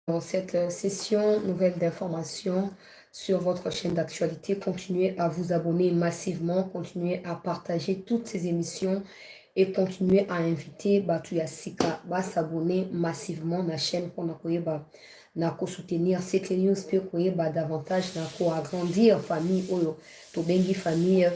Dans cette session nouvelle d'information sur votre chaîne d'actualité, continuez à vous abonner massivement, continuez à partager toutes ces émissions et continuez à inviter Batuya Sika à s'abonner massivement à la chaîne pour soutenir cette news davantage pour agrandir famille Oyo, Tobengi famille.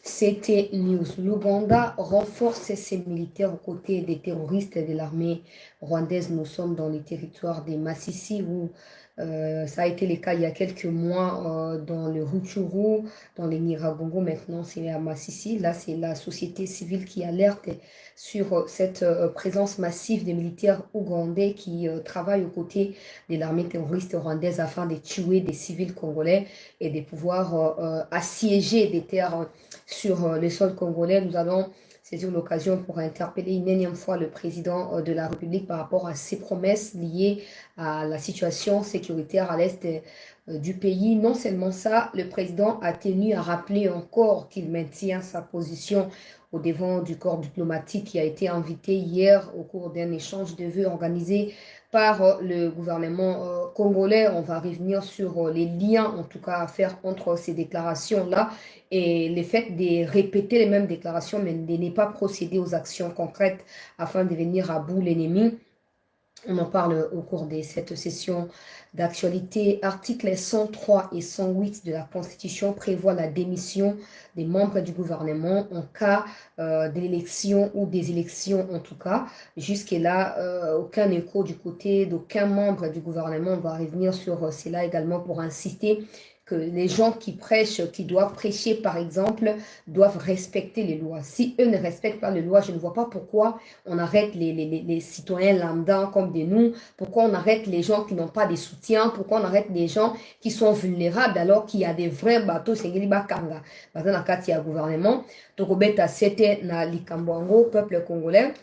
C'était News. L'Ouganda renforce ses militaires aux côtés des terroristes de l'armée rwandaise. Nous sommes dans les territoires des Massissi où ça a été le cas il y a quelques mois dans le Rutshuru, dans les Nyiragongo. Maintenant, c'est à Massissi. Là, c'est la société civile qui alerte sur cette présence massive des militaires ougandais qui travaillent aux côtés de l'armée terroriste rwandaise afin de tuer des civils congolais et de pouvoir assiéger des terres sur le sol congolais. Nous allons saisir l'occasion pour interpeller une énième fois le président de la République par rapport à ses promesses liées à la situation sécuritaire à l'est du pays. Non seulement ça, le président a tenu à rappeler encore qu'il maintient sa position au devant du corps diplomatique qui a été invité hier au cours d'un échange de vœux organisé par le gouvernement congolais. On va revenir sur les liens, en tout cas, à faire entre ces déclarations-là et le fait de répéter les mêmes déclarations, mais de ne pas procéder aux actions concrètes afin de venir à bout l'ennemi. On en parle au cours de cette session d'actualité. Articles 103 et 108 de la Constitution prévoient la démission des membres du gouvernement en cas de l'élection ou des élections en tout cas. Jusque-là, aucun écho du côté d'aucun membre du gouvernement. On va revenir sur cela également pour insister que les gens qui prêchent, qui doivent prêcher par exemple, doivent respecter les lois. Si eux ne respectent pas les lois, je ne vois pas pourquoi on arrête les citoyens lambda comme de nous, pourquoi on arrête les gens qui n'ont pas de soutien, pourquoi on arrête les gens qui sont vulnérables alors qu'il y a des vrais bateaux, c'est Bakanga. Dans la carte, il y a gouvernement. Donc, c'était na Likamboango, peuple congolais.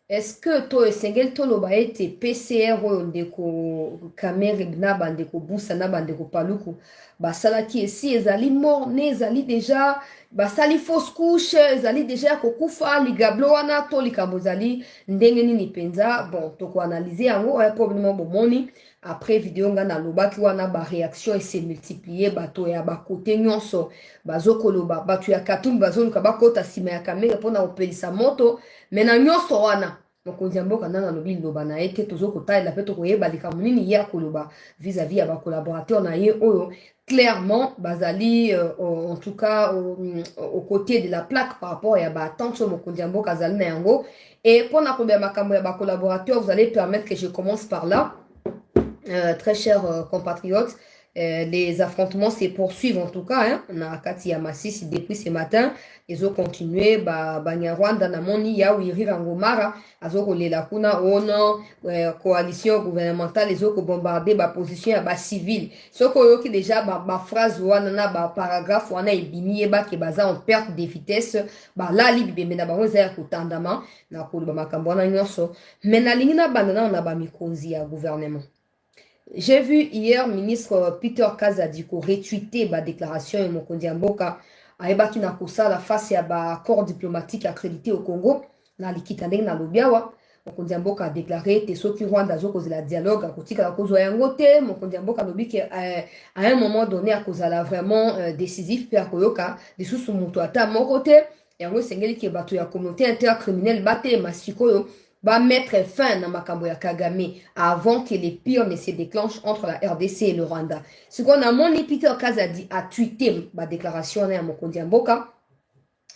Est-ce que toi, Sengel Toloba ete PCR ndeko kamere na bandeko busa na bandeko paluku basalaki esi ezali mort ne ezali déjà basali fausse couche ezali déjà kokufa ligablo wana to likambo ezali ndenge nini penza bon toko analyser yango probablement bomoni après vidéo nga na lobaki wana ba réaction s'est multiplié bato ya ba côté nyonso bazokoloba bato ya Katumbi bazoluka bakota sima ya kamere pona opelisa moto mena nyonso wana mokonzi ya mboka nana lobi loba na ete tozokotalela pe tokoyeba likambo nini ye akoloba vis-à-vis ya bakolaborateur na ye oyo clairement bazali en tout cas au côté de la plaque par rapport à attention mokonzi ya mboka azali na yango et pona kobe makambo ya bakolaborateur vous allez permettre que je commence par là très chers compatriotes. Les affrontements se poursuivent en tout cas hein. Na kati ya Masisi depuis ce matin ils ont continué Banyarwanda na moni ya wiri ngomara azoko lela kuna ono coalition gouvernementale ils ont bombardé ba position ya ba civil soko yoki déjà ba phrase wana na ba paragraphe wana ebimi ba ke baza en perte de vitesse ba la libi be na bango za kutandama na koloba makambo na nyonso mais na lingi na bandana na ba mikonzi ya gouvernement. J'ai vu hier ministre Peter Kazadiko retweeter ma déclaration et mon kondiamboka aebaki na kosala face à ba corps diplomatique accrédité au Congo na likitandeng na lobiawa mon kondiamboka a déclaré te soki Rwanda zo kozela dialogue akotika kozwa yango te mon kondiamboka lobi que à un moment donné à kozala vraiment décisif pe akoyoka lisusu muto ata moko te yango sengeli ke bato ya communauté intercriminelle bate masikoyo va mettre fin à makambo ya Kagame avant que les pires ne se déclenchent entre la RDC et le Rwanda. Ce qu'on a moni Peter Kazadi a tweeté ma déclaration à Mokondi Mboka,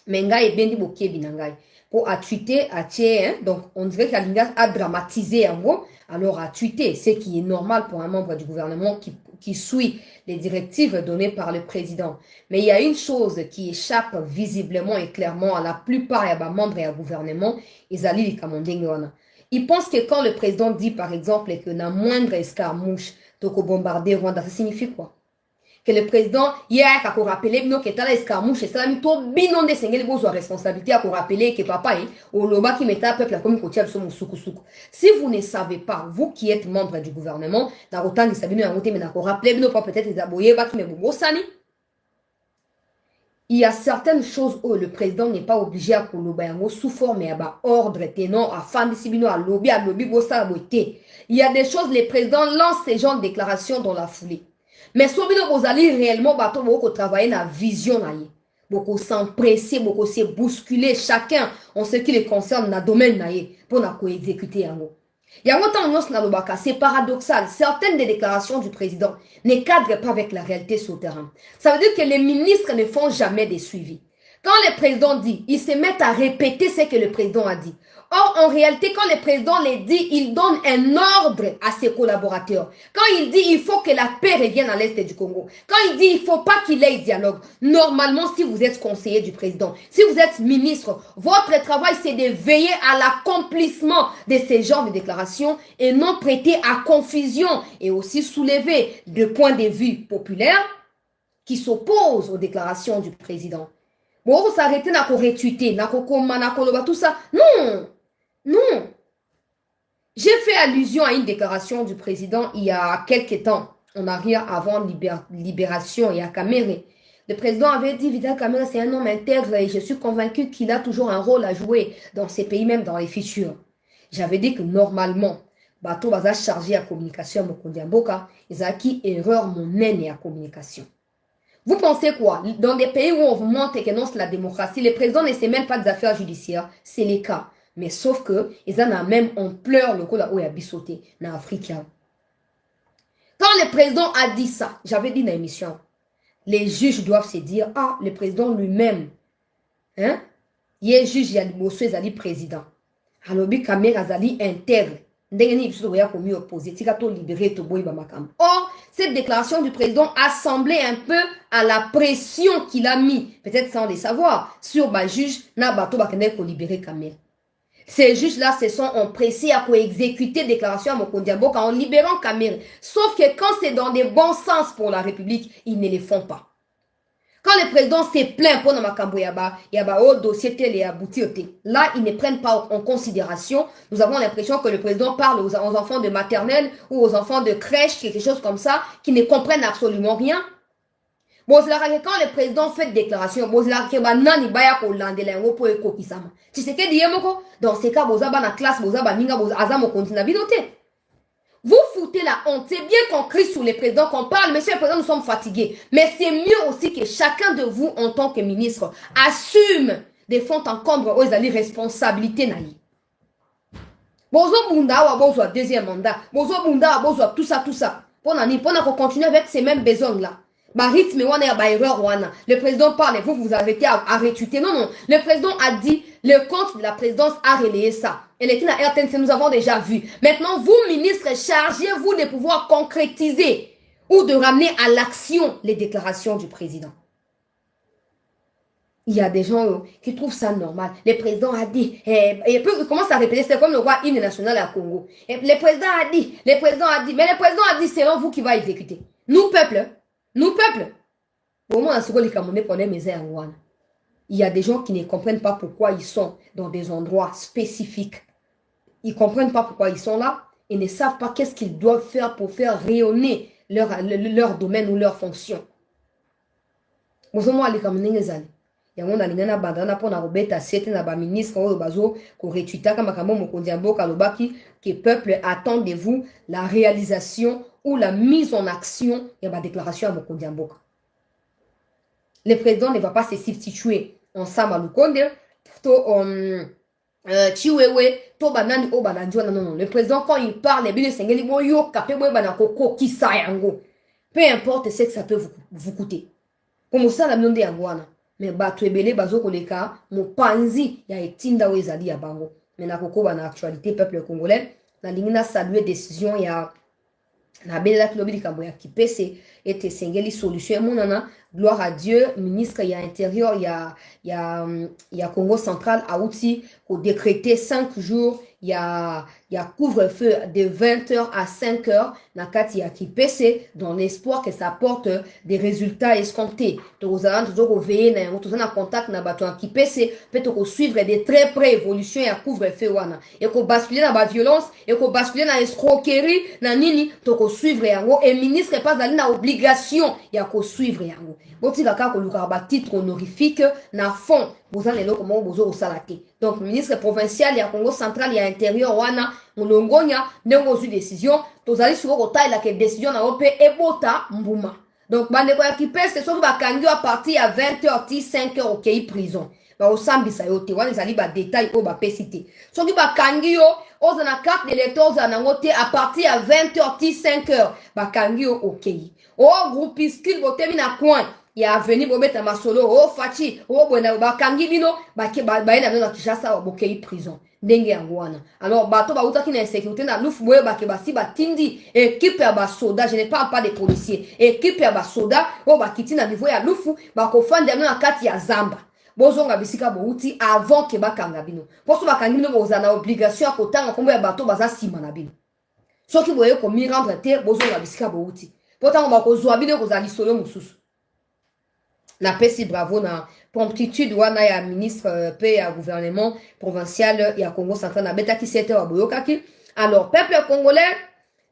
mais ngai bendi bokebi nangai. Pour a tweeté, a tié, hein, donc on dirait qu'Alinga a dramatisé en gros, alors a tweeté, ce qui est normal pour un membre du gouvernement qui suit les directives données par le président. Mais il y a une chose qui échappe visiblement et clairement à la plupart des membres et du gouvernement, ils pensent que quand le président dit par exemple que na moindre escarmouche, toko bombarder Rwanda, ça signifie quoi? Que le président, hier, a rappelé que t'as l'escarmouche, et ça a mis tout binon de sengel besoin responsabilité à rappeler que papa, au loba qui met à peuple la commune côtière sur mon soukou. Si vous ne savez pas, vous qui êtes membre du gouvernement, dans autant de sabine à monter, mais d'accord, rappelez nous pas peut-être les aboyés, qui me bobo sani. il y a certaines choses où le président n'est pas obligé à collaborer sous forme d'ordre, tenant, à fan à lobby, il y a des choses, les présidents lancent ces genres de déclarations dans la foulée. Mais si vous allez réellement travailler dans la vision, beaucoup s'empresser, beaucoup se bousculer chacun en ce qui les concerne dans le domaine pour exécuter. C'est paradoxal. Certaines des déclarations du président ne cadrent pas avec la réalité sur le terrain. Ça veut dire que les ministres ne font jamais des suivis. Quand le président dit, ils se mettent à répéter ce que le président a dit. Or, en réalité, quand le président les dit, il donne un ordre à ses collaborateurs. Quand il dit, il faut que la paix revienne à l'est du Congo. Quand il dit, il ne faut pas qu'il ait dialogue. Normalement, si vous êtes conseiller du président, si vous êtes ministre, votre travail, c'est de veiller à l'accomplissement de ces genres de déclarations et non prêter à confusion et aussi soulever de points de vue populaires qui s'opposent aux déclarations du président. Bon, vous s'arrêtez na retweeter, na tout ça. Non, non. J'ai fait allusion à une déclaration du président il y a quelques temps, en arrière, avant libération et à Kamere. Le président avait dit, Vital Kamere, c'est un homme intègre et je suis convaincu qu'il a toujours un rôle à jouer dans ces pays, même dans les futurs. J'avais dit que normalement, bateau va chargé à communication, Mokondi Mboka, ils ont acquis erreur mon et à communication. Vous pensez quoi? Dans des pays où on vous montre que non, c'est la démocratie, les présidents ne se mêlent pas des affaires judiciaires. C'est le cas. Mais sauf que, ils en ont même, on pleure le coup là où il y a bisauté, dans l'Afrique. Quand le président a dit ça, j'avais dit dans l'émission, les juges doivent se dire, ah, le président lui-même, hein? Il est juge, il y a le président. Alors, il y a intègre. Or, cette déclaration du président a semblé un peu à la pression qu'il a mis, peut-être sans le savoir, sur le juge pour libérer Kamel. Ces juges-là se sont empressés à exécuter déclaration à Mokondi Mboka en libérant Kamel. Sauf que quand c'est dans des bons sens pour la République, ils ne le font pas. Quand le président s'est plaint pour Namakambo Yaba, au dossier tel et abouti. Là, ils ne prennent pas en considération. Nous avons l'impression que le président parle aux enfants de maternelle ou aux enfants de crèche, quelque chose comme ça, qui ne comprennent absolument rien. Bon, c'est là que quand le président fait des déclarations, bon, c'est là que nani baya ko landelengo po eko kisama. Tu sais que diemoko, dans ces cas, bozaba na classe, bozaba ninga, bozaba continue bidoté. Vous foutez la honte. C'est bien qu'on crie sur les présidents, qu'on parle. Monsieur le président, nous sommes fatigués. Mais c'est mieux aussi que chacun de vous, en tant que ministre, assume des fonds en combre aux responsabilités. Bozo Bunda ou bozo deuxième mandat. Bozo Bunda ou bozo tout ça. Pour continuer avec ces mêmes besoins-là. Le président parle et vous arrêtez à rétuter. Non. Le président a dit, le compte de la présidence a relayé ça. Et les RTNC, nous avons déjà vu. Maintenant, vous, ministres, chargez-vous de pouvoir concrétiser ou de ramener à l'action les déclarations du président. Il y a des gens qui trouvent ça normal. Le président a dit, et puis il commence à répéter, c'est comme le roi hymne national à Congo. Et le président a dit, mais le président a dit, c'est vous qui va exécuter. Nous, peuple, au moins, il y a des gens qui ne comprennent pas pourquoi ils sont dans des endroits spécifiques. Ils ne comprennent pas pourquoi ils sont là et ne savent pas qu'est-ce qu'ils doivent faire pour faire rayonner leur domaine ou leur fonction. Que le peuple attend de vous la réalisation ou la mise en action de la déclaration à Mokondi Mboka. Le président ne va pas se substituer ensemble à Lukonde, Chiwewe, to banani o bananjwa non. Le président quand il parle, il sengeli bon yo kapé boy banako kisa yango. Peu importe ce que ça peut vous coûter. Comme ça la mionde yangwana. Mais bato ebele bazo koleka mo panzi ya etinda wezali ya bango. Mais na koko bana actualité peuple congolais, na lingina saluer décision ya na bela kilobi kamboya kipese était sengeli solution monana. Gloire à Dieu, ministre il y a intérieur, il y a Congo central a aussi pour décréter 5 jours il y a couvre-feu de 20h à 5h, nakati ya kipese, dans l'espoir que ça apporte des résultats escomptés. Donc, vous allez toujours veiller, vous en contact na bato en kipese, peut-être suivre de très près évolution ya couvre-feu wana. Et qu'on basculer dans la violence, et qu'on basculer dans l'escroquerie, na nini, to suivre yango, et ministre pas dans na obligation, ya ko suivre yango. Boti kaka ko luka ba titre honorifique, na fond, vous allez comment vous au salate. Donc, ministre provincial, il y a Congo central, il y a intérieur, wana, mulongonya, nengo zu décision, tozali sur au taille la décision na ope ebota mbuma. Donc, bandeko ya kipese, so ba kangi à partir à 20h, 5h, ok, prison. Ba osambi sa yote, wana zali ba détail o ba pesite. So ba kangi yo, ozana carte de l'électeur, ozana ngote à partir à 20h, 5h, ba kangi yo, ok. O groupuscule, bote mina coin. Il y a venu bobeta masolo o fachi o bona bakangi bino baina na kishasa wa bokei prison ndenge yango wana. Alors bato ba utaki na insécurité na lufu boye bake basi batindi équipe ya basoda, je ne parle pas des policiers, équipe ya basoda o bakiti na niveau ya lufu bakofanda na kati ya zamba bozonga bisika bouti avant que bakanga bino poso bakangi bino bozana obligation ya kotanga kombo ya bato baza sima na bino soki boye ko mi rendre te bozonga bisika bouti potanga bakozwa bino kozali solo mususu. Na pesi bravo na promptitude wana ya ministre pe ya gouvernement provincial ya Congo central na betaki sete wa boyokaki. Alors peuple congolais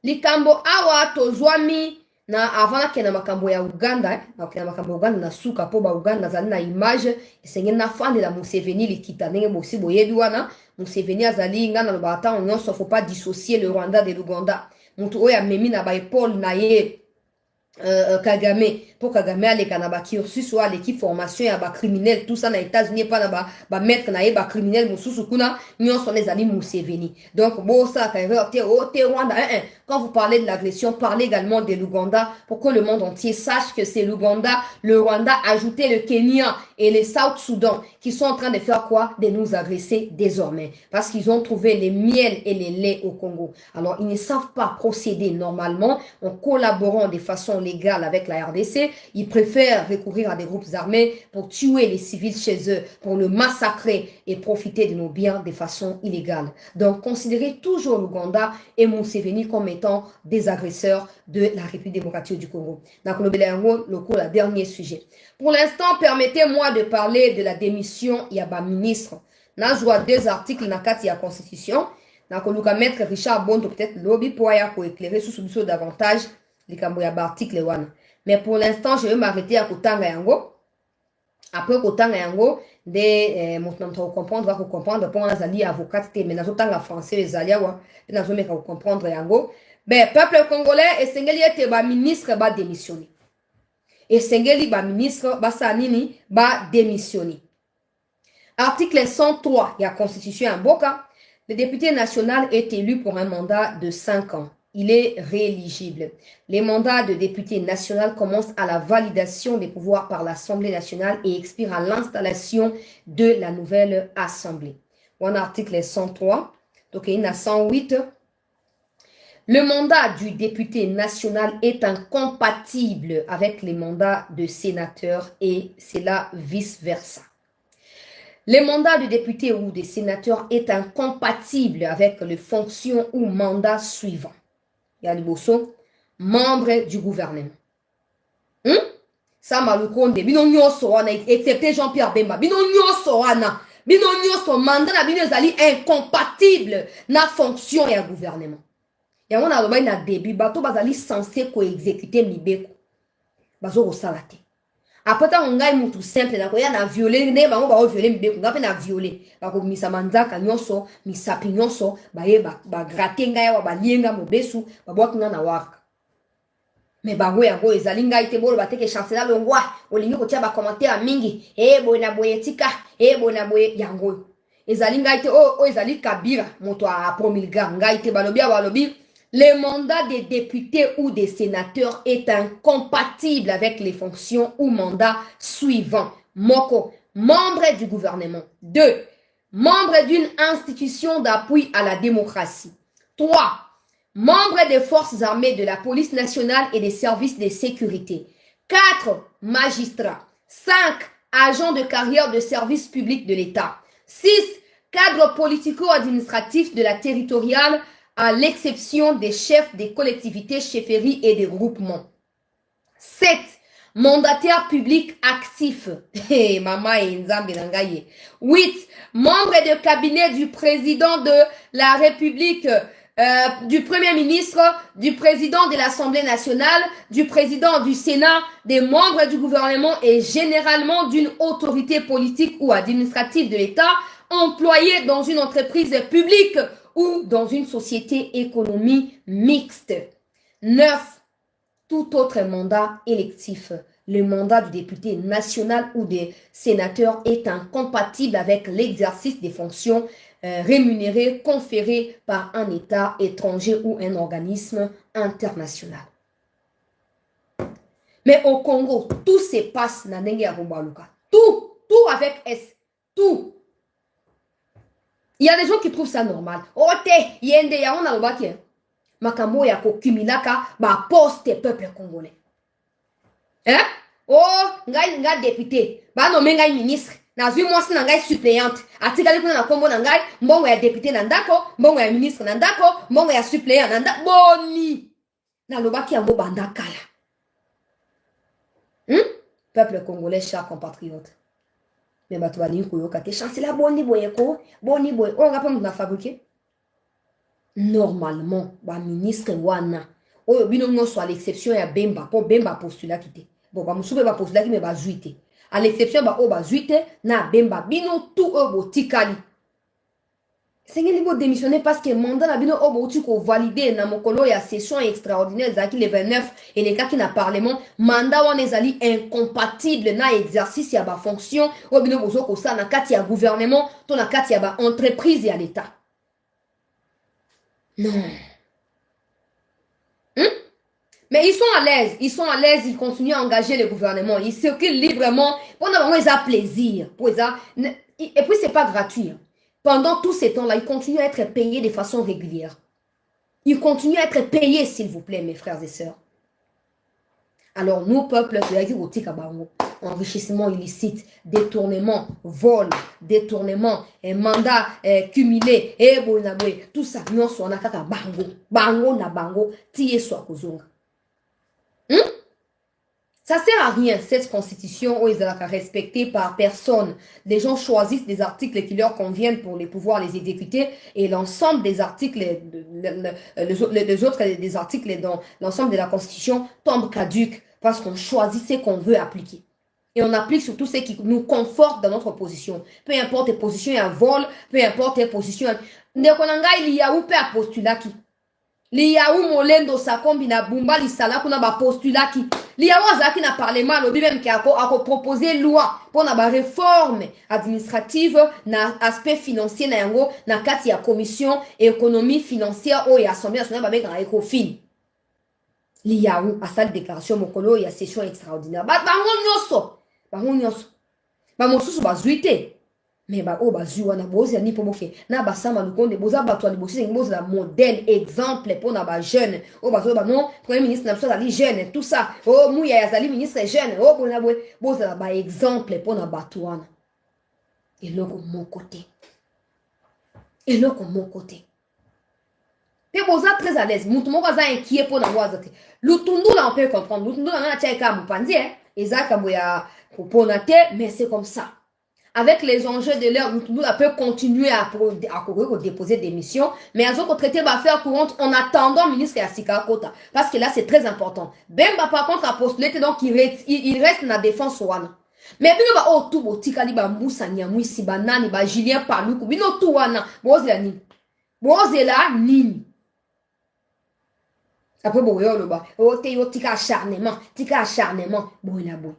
likambo awa tozwami na avant na makambo ya Uganda na makambo ya Uganda na suka po ba Uganda zali na image esenge na fande la Museveni likita ndenge bosi boyebi wana Museveni azali ngana lo bata on ne faut pas dissocier le Rwanda de l'Uganda. Mutu oya memi na ba épaule na ye Kagame pour Kagame aller kanaba cursus soit l'équipe formation ya ba criminel tout ça na États-Unis pas na ba mettre na ba criminel mususu kuna nyon sont les amis Museveni. Donc bon ça te Rwanda quand vous parlez de l'agression, parlez également de l'Ouganda pour que le monde entier sache que c'est l'Ouganda, le Rwanda ajouté le Kenya et les South Soudan qui sont en train de faire quoi? De nous agresser désormais parce qu'ils ont trouvé les miels et les laits au Congo. Alors ils ne savent pas procéder normalement en collaborant de façon légale avec la RDC. Ils préfèrent recourir à des groupes armés pour tuer les civils chez eux, pour le massacrer et profiter de nos biens de façon illégale. Donc considérez toujours l'Ouganda et Museveni comme étant des agresseurs de la République démocratique du Congo. Donc, le dernier sujet. Pour l'instant, permettez-moi de parler de la démission Yaba ministre. Nous avons deux articles dans la Constitution. Donc, nous allons mettre Richard Bondo peut-être lobby pour éclairer sous davantage les articles. Mais pour l'instant, je vais m'arrêter à Kotanga Yango. Après Kotanga Yango, maintenant comprendre pour les alliés avocats, mais nous avons français les alliés, nous avons comprendre Yango. Ben, peuple congolais, et Sengeli était ba ministre ba démissionné. Et Sengeli ba ministre ba sanini ba démissionné. Article 103 de la Constitution en Boka, le député national est élu pour un mandat de 5 ans. Il est rééligible. Les mandats de député national commencent à la validation des pouvoirs par l'Assemblée nationale et expirent à l'installation de la nouvelle Assemblée. Voilà article 103. Donc, il y a 108. Le mandat du député national est incompatible avec les mandats de sénateur et c'est là vice-versa. Le mandat de député ou de sénateur est incompatible avec les fonctions ou mandats suivants. Il y a le bosso, membre du gouvernement. Ça m'a le compte. Bino nyoso wana, excepté Jean-Pierre Bemba. Bino nyoso wana. Bino nyoso mandat na bino zali incompatible na fonction et gouvernement. Yango na loba na début bato bazali censé ko exécuter mibeko bazo ko salate après ta ngai mutu simple na ko ya na violer ne bango ba violer mibeko ngape na violer ba ko misa manzaka nyonso misapi nyonso ba ye ba gratter ngai wa ba lienga mobesu ba bwaka na waka mais bango yango ezali ngai te bolo bateke chancela longwa olingi ko tia ba commentaire mingi bona boyetika bona boye yango ezali ngai te o ezali Kabila moto a promulga ngai te balobi le mandat des députés ou des sénateurs est incompatible avec les fonctions ou mandats suivants. Moko, membre du gouvernement. 2. Membre d'une institution d'appui à la démocratie. 3. Membre des forces armées de la police nationale et des services de sécurité. 4. Magistrat. 5. Agent de carrière de service public de l'État. 6. cadre politico-administratif de la territoriale, à l'exception des chefs des collectivités, chefferies et des groupements. 7. Mandataires publics actifs. 8. Membres de cabinet du président de la République, du Premier ministre, du président de l'Assemblée nationale, du président du Sénat, des membres du gouvernement et généralement d'une autorité politique ou administrative de l'État, employés dans une entreprise publique ou dans une société économie mixte. 9. Tout autre mandat électif. Le mandat du député national ou des sénateurs est incompatible avec l'exercice des fonctions rémunérées conférées par un État étranger ou un organisme international. Mais au Congo, tout se passe dans Nengi Arubaluka. Tout avec S. Tout. Il y a des gens qui trouvent ça normal. Oh, yende ya on a le makambo ya kokumilaka ba poste peuple congolais. Hein? Oh, ngai député. Ba no ngai ministre. Na zui mwasi na ngai suppléante. Atikali kuna na kombo na ngai, mbongo ya député na ndako, mbongo ya ministre na ndako, mbongo ya suppléant na ndako. Boni. Na lobaki yango bandakala. Peuple congolais, chers compatriotes. Mais bato ba linko yoka te chancela boni boyeko, boni boy. On va pas nous fabriquer. Normalement, ba ministre wana. Oyo bino nyonso à l'exception ya Bemba, po Bemba postula kité. Bon ba musube ba postula ki me ba zuite. À l'exception ba o ba zuite na Bemba bino tout bo tikali. Sengeli bo démissionner parce que mandat na bino o bo uti ko valider na mokolo ya session extraordinaire zaki le 29 et les cas qui na parlement mandat wana ezali incompatible na exercice ya ba fonction o bino bozo ko sa na kati ya gouvernement to na kati ya ba entreprise ya l'état. Non. Mais ils sont à l'aise, ils continuent à engager le gouvernement, ils circulent librement, pendant ils ont plaisir, et puis c'est pas gratuit. Pendant tous ces temps-là, ils continuent à être payés de façon régulière. Ils continuent à être payés, s'il vous plaît, mes frères et sœurs. Alors, nous, peuple, enrichissement illicite, détournement, vol, détournement, mandat cumulé, tout ça, nous on a kaka bango na bango, tiye soit kozonga. Ça sert à rien, cette constitution où ils sont respectés par personne. Les gens choisissent des articles qui leur conviennent pour les pouvoir les exécuter et l'ensemble des articles, les autres des articles dans l'ensemble de la constitution tombent caduques parce qu'on choisit ce qu'on veut appliquer. Et on applique surtout ce qui nous conforte dans notre position. Peu importe les positions, il y a un vol, peu importe les positions. Ndekonanga il y a ou peu à postulat qui. Liya ou molendo sa kombi na bumba li sala kuna ba postulat qui. Liya wazaki na parlement lobi même qui a proposé loi pour na ba réforme administrative na aspect financier na yango na kati ya commission économie financière ou ya assemblée nationale ba meka na ECOFIN. Liya ou a sa déclaration mokolo ya session extraordinaire. Bango nyoso. Ba mosusu ba zuite. Mais ba o ba zuwa na bozi ni pomoke na ba sama lukonde boza bato ali bosi ngozi la modèle exemple pour na ba jeune o ba zo ba non premier ministre na so ali jeune tout ça o muya ya zali ministre jeune o bona boza ba exemple pour na bato wana et loko mon côté pe boza très à l'aise mutu moko za inquiet pour na boza te lutundu là on peut comprendre lutundu là na tcheka mupandi ezaka boya koponate mais c'est comme ça. Avec les enjeux de l'heure, nous peut continuer à courir ou déposer des missions, mais à ce qu'on traite d'affaires courantes en attendant le ministre Yassika Kota. Parce que là, c'est très important. Bemba, par contre, a postulé, donc il reste dans la défense wana. Mais bino ba o tout botika li ba mbusa nyamwisi banani ba Julien Paluku bino tout wana bozela nini après bo yo lo ba o te yo tika acharnement boina bo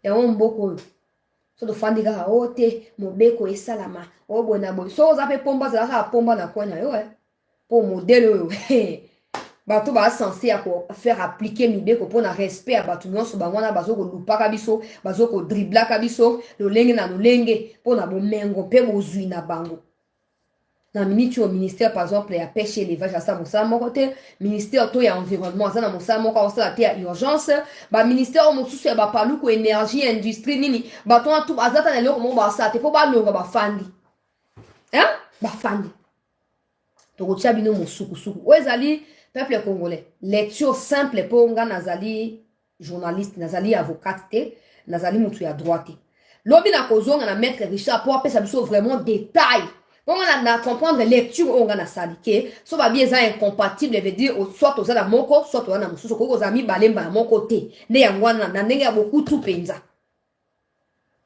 et on boko so do fandiga o te mobeko esalama o boina bo so zape pomba za ka pomba na konya yo pour modèle yo bato ba censé faire appliquer mibeko pour na respect à bato nyonso bangwana bazoko lupaka biso bazoko driblaka biso lolenge na lolenge pour na bomengo pe bozui na bango na minute au ministère par exemple ya pêche élevage à ça mosala moko te ministère to ya environnement ça na mosala moko osala te ya urgence ba ministère mosusu ya ba paluku énergie industrie nini bato na tout azata na loko mo ba sa te po ba longa ba fandi hein bafandi tokotia bino mosukusuku oyo ezali peuple congolais lecture simple mpo nga nazali journaliste nazali avocate te nazali mutu ya droit te lobi nakozonga na maître Richard mpo apesa biso vraiment détail mpo nga na comprendre lecture oyo nga nasali ke so babi eza incompatible veut dire soit oza na moko soit oza na mosusu okoki kozala mibale mbala moko te nde yango wana na ndenge ya bokutu mpenza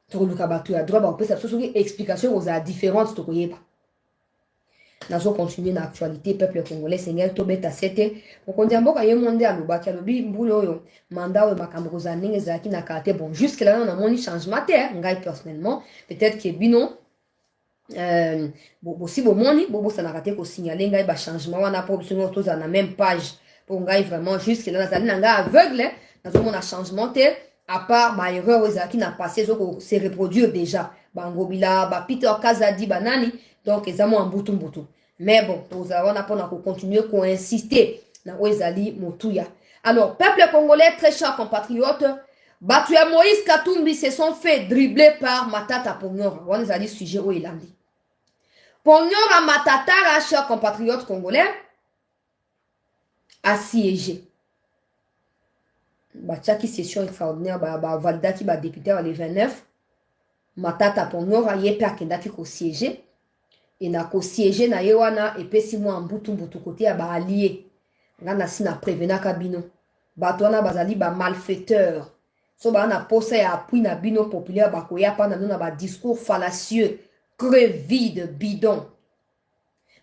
tokoluka bato ya droit bakopesa biso soki explication kozala différente tokoyeba nazo continuer na actualité peuple congolais sengeli tobeta sete mokonzi ya mboka ye monde alobaki alobi mbula oyo mandat oyo makambo kozala ndenge ezalaki na kala te bon jusque là namoni changement te ngai personnellement peut-être ke bino bosi bomoni bobosanaka te kosignale ngai bachangement wana mpo biso nyonso tozala na même page mpo ngai vraiment jusque là nazali na ngai aveugle nazomona changement te à part baerreur oyo ezalaki na passé ezokose reproduire déjà bangobila bapeter kazadi banani donc eza mwa mbutu mais bon tozala wana mpona kocontinue koinsister na oyo ezali motuya alors peuple congolais très cher compatriote bato ya Moïse Katumbi se sont fait dribbler par Matata Pongora wana ezali sujet oyo elandi Pongora Matatara cher compatriote congolais assiégé batiaki session extraordinaire bavalidaki badepute ya le 29 Matata Pongora ye mpe akendaki kosiége e na kosiége na ye wana epesi mwa mbutu kote ya baallie nga na si na prévenaka bino bato wana bazali bamalfaiteur so baa na posa ya appui na bino populaire bakoya mpa na bino na badiscours fallacieux creux vide bidon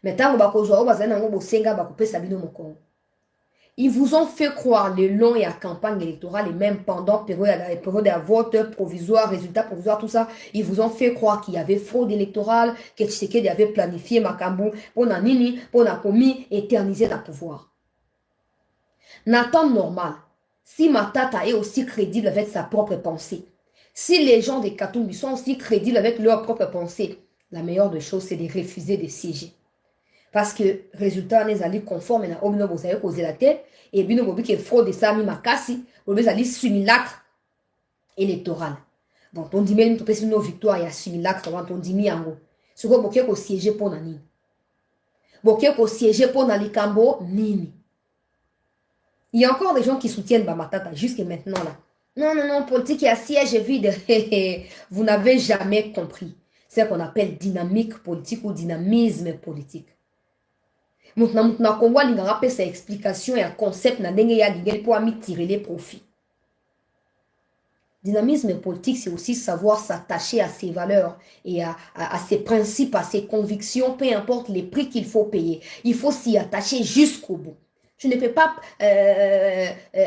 me ntango bakozwa oyo bazali nango bosenga bakopesa bino mokongo. Ils vous ont fait croire le long et à campagne électorale et même pendant la période de vote provisoire, résultat provisoire, tout ça, ils vous ont fait croire qu'il y avait fraude électorale, que Tshisekedi avait planifié Makambu pour Nanini, pour Nakomi, éterniser le pouvoir. Nathan normal, si Matata est aussi crédible avec sa propre pensée, si les gens de Katumbi sont aussi crédibles avec leur propre pensée, la meilleure des choses, c'est de refuser de siéger. Parce que résultat les alliés conformes na omino bosaye causé la tête et bino bobi que fraude ça mi makasi bobi ali simulacre électoral. Donc on dit même to pesi no victoire ya simulacre quand on dit mi yango. Ce ko boké ko siéger pour nani. Boké ko siéger pour na likambo nini. Il y a encore des gens qui soutiennent Bamatata jusqu'à maintenant là. Non, politique et siège vide. Vous n'avez jamais compris. C'est ce qu'on appelle dynamique politique ou dynamisme politique. Maintenant, Congo a rappelé sa explication et un concept na ndenge ya lingeli pour tirer les profits. Dynamisme politique, c'est aussi savoir s'attacher à ses valeurs et à ses principes, à ses convictions, peu importe les prix qu'il faut payer. Il faut s'y attacher jusqu'au bout. Tu ne peux pas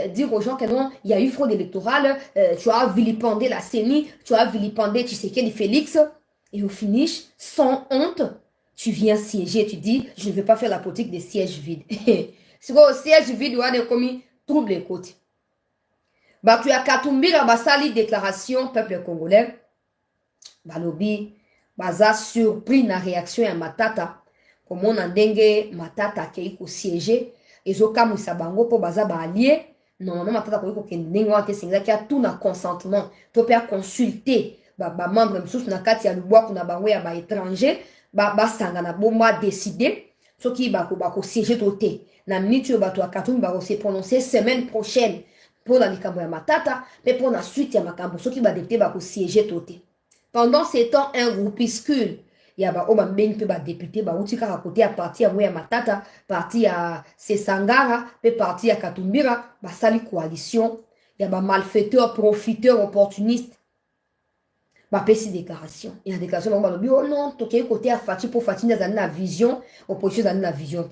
dire aux gens que non, il y a eu fraude électorale, tu as vilipendé la CENI, tu as vilipendé Tshisekedi Félix, et au finish, sans honte, tu viens siéger, tu dis, je ne veux pas faire la politique des sièges vides. C'est quoi, au siège vide, on a commis trouble les côtés. Bah, tu as Katumbi, la sali déclaration, peuple congolais, bah, lobby, baza surpris na réaction à Matata, comme on a dengue Matata qui est siéger, et zokamu sabango pour baza ba allié, normalement Matata ko ndenge wante singa ki a tout na consentement, to peut consulter ba membre msusu na kati ya lubwa kuna bango ya ba étranger. Ba sanga na bomba décider ce qui ba ko siéger toté na minute ba to Katumbi ba se prononcer semaine prochaine pour la likambo ya Matata mais pour la suite ya makambo ce qui ba député ba ko siéger toté pendant ces temps un groupuscule ya ba oba mbeni pe ba député ba uti kaka côté à partir ya Matata parti ya Sesangara pe parti ya Katumbira ba sali coalition ya ba malfaiteurs profiteurs opportunistes ma petite déclaration. Et la déclaration, on va dire, oh non, tu es côté à Fati pour Fati, nous avons la vision, opposition, nous avons la vision.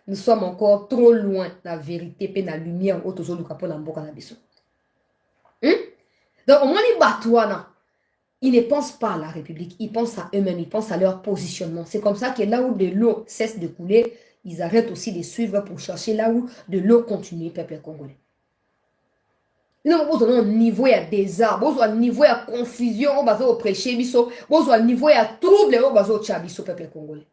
Nous sommes encore trop loin de la vérité, et de la lumière, au tozo luka pour l'amboka na biso. Donc, au moins, les batouana, ils ne pensent pas à la République, ils pensent à eux-mêmes, ils pensent à leur positionnement. C'est comme ça que là où de l'eau cesse de couler, ils arrêtent aussi de suivre pour chercher là où de l'eau continue, peuple congolais. Non, vous avez un niveau de désordre, vous avez un niveau de confusion, vous avez prêcher, vous avez un niveau de trouble, vous avez chabiso peuple congolais.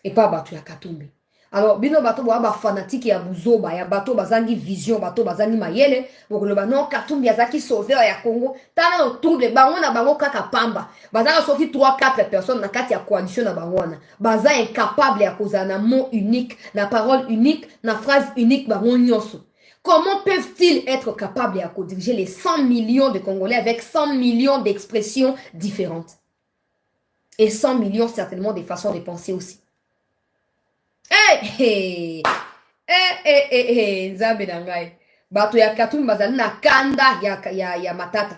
Et pas battu à Katumbi. Alors, bino bato ba fanatique ya buzoba, ya bato bazangi vision, bato bazangi mayele, bokoloba non Katumbi azaki sauveur ya Congo, tana no trouble, bango na bango kaka pamba. Bazanga soki 3-4 personnes na kati ya coalition na bango wana. Baza incapable ya kozala na mot unique, na parole unique, na phrase unique bango nyonso. Comment peuvent-ils être capables de diriger les 100 millions de Congolais avec 100 millions d'expressions différentes? Et 100 millions certainement de façons de penser aussi. Nzambe na ngai. Bato ya Katumbi bazali na kanda ya Matata.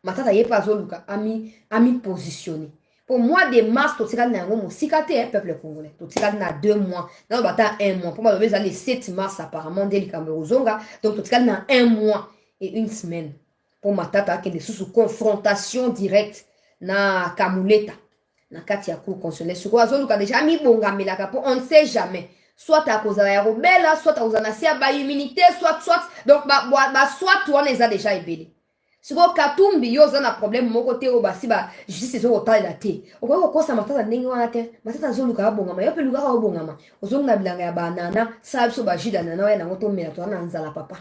Matata ye pas zoluka ami positionné. Pour moi, des mars, tu as un mois, si tu as un peuple congolais, tu as 2 mois, non, tu as 1 mois. Pour moi, tu as les 7 mars apparemment, dès le Camerouzonga, donc tu as 1 mois et 1 semaine. Pour ma tata, qui est sous confrontation directe na Kamuleta, na Katia Cour constitutionnelle. Sur quoi, tu as déjà mis bon gamela, on ne sait jamais. Soit tu as causé la rebelle, soit tu as causé la immunité, soit. Donc, soit tu en les as déjà ébélés. Si vous Katumbi yo za na problème mon côté au basi ba justice zo otala te okoko kosa matata ndenge wana te matata zo luka bongama yo pe luka ka bongama ozo na bilanga ya banana sa biso ba jida na na ngoto mela to na nzala papa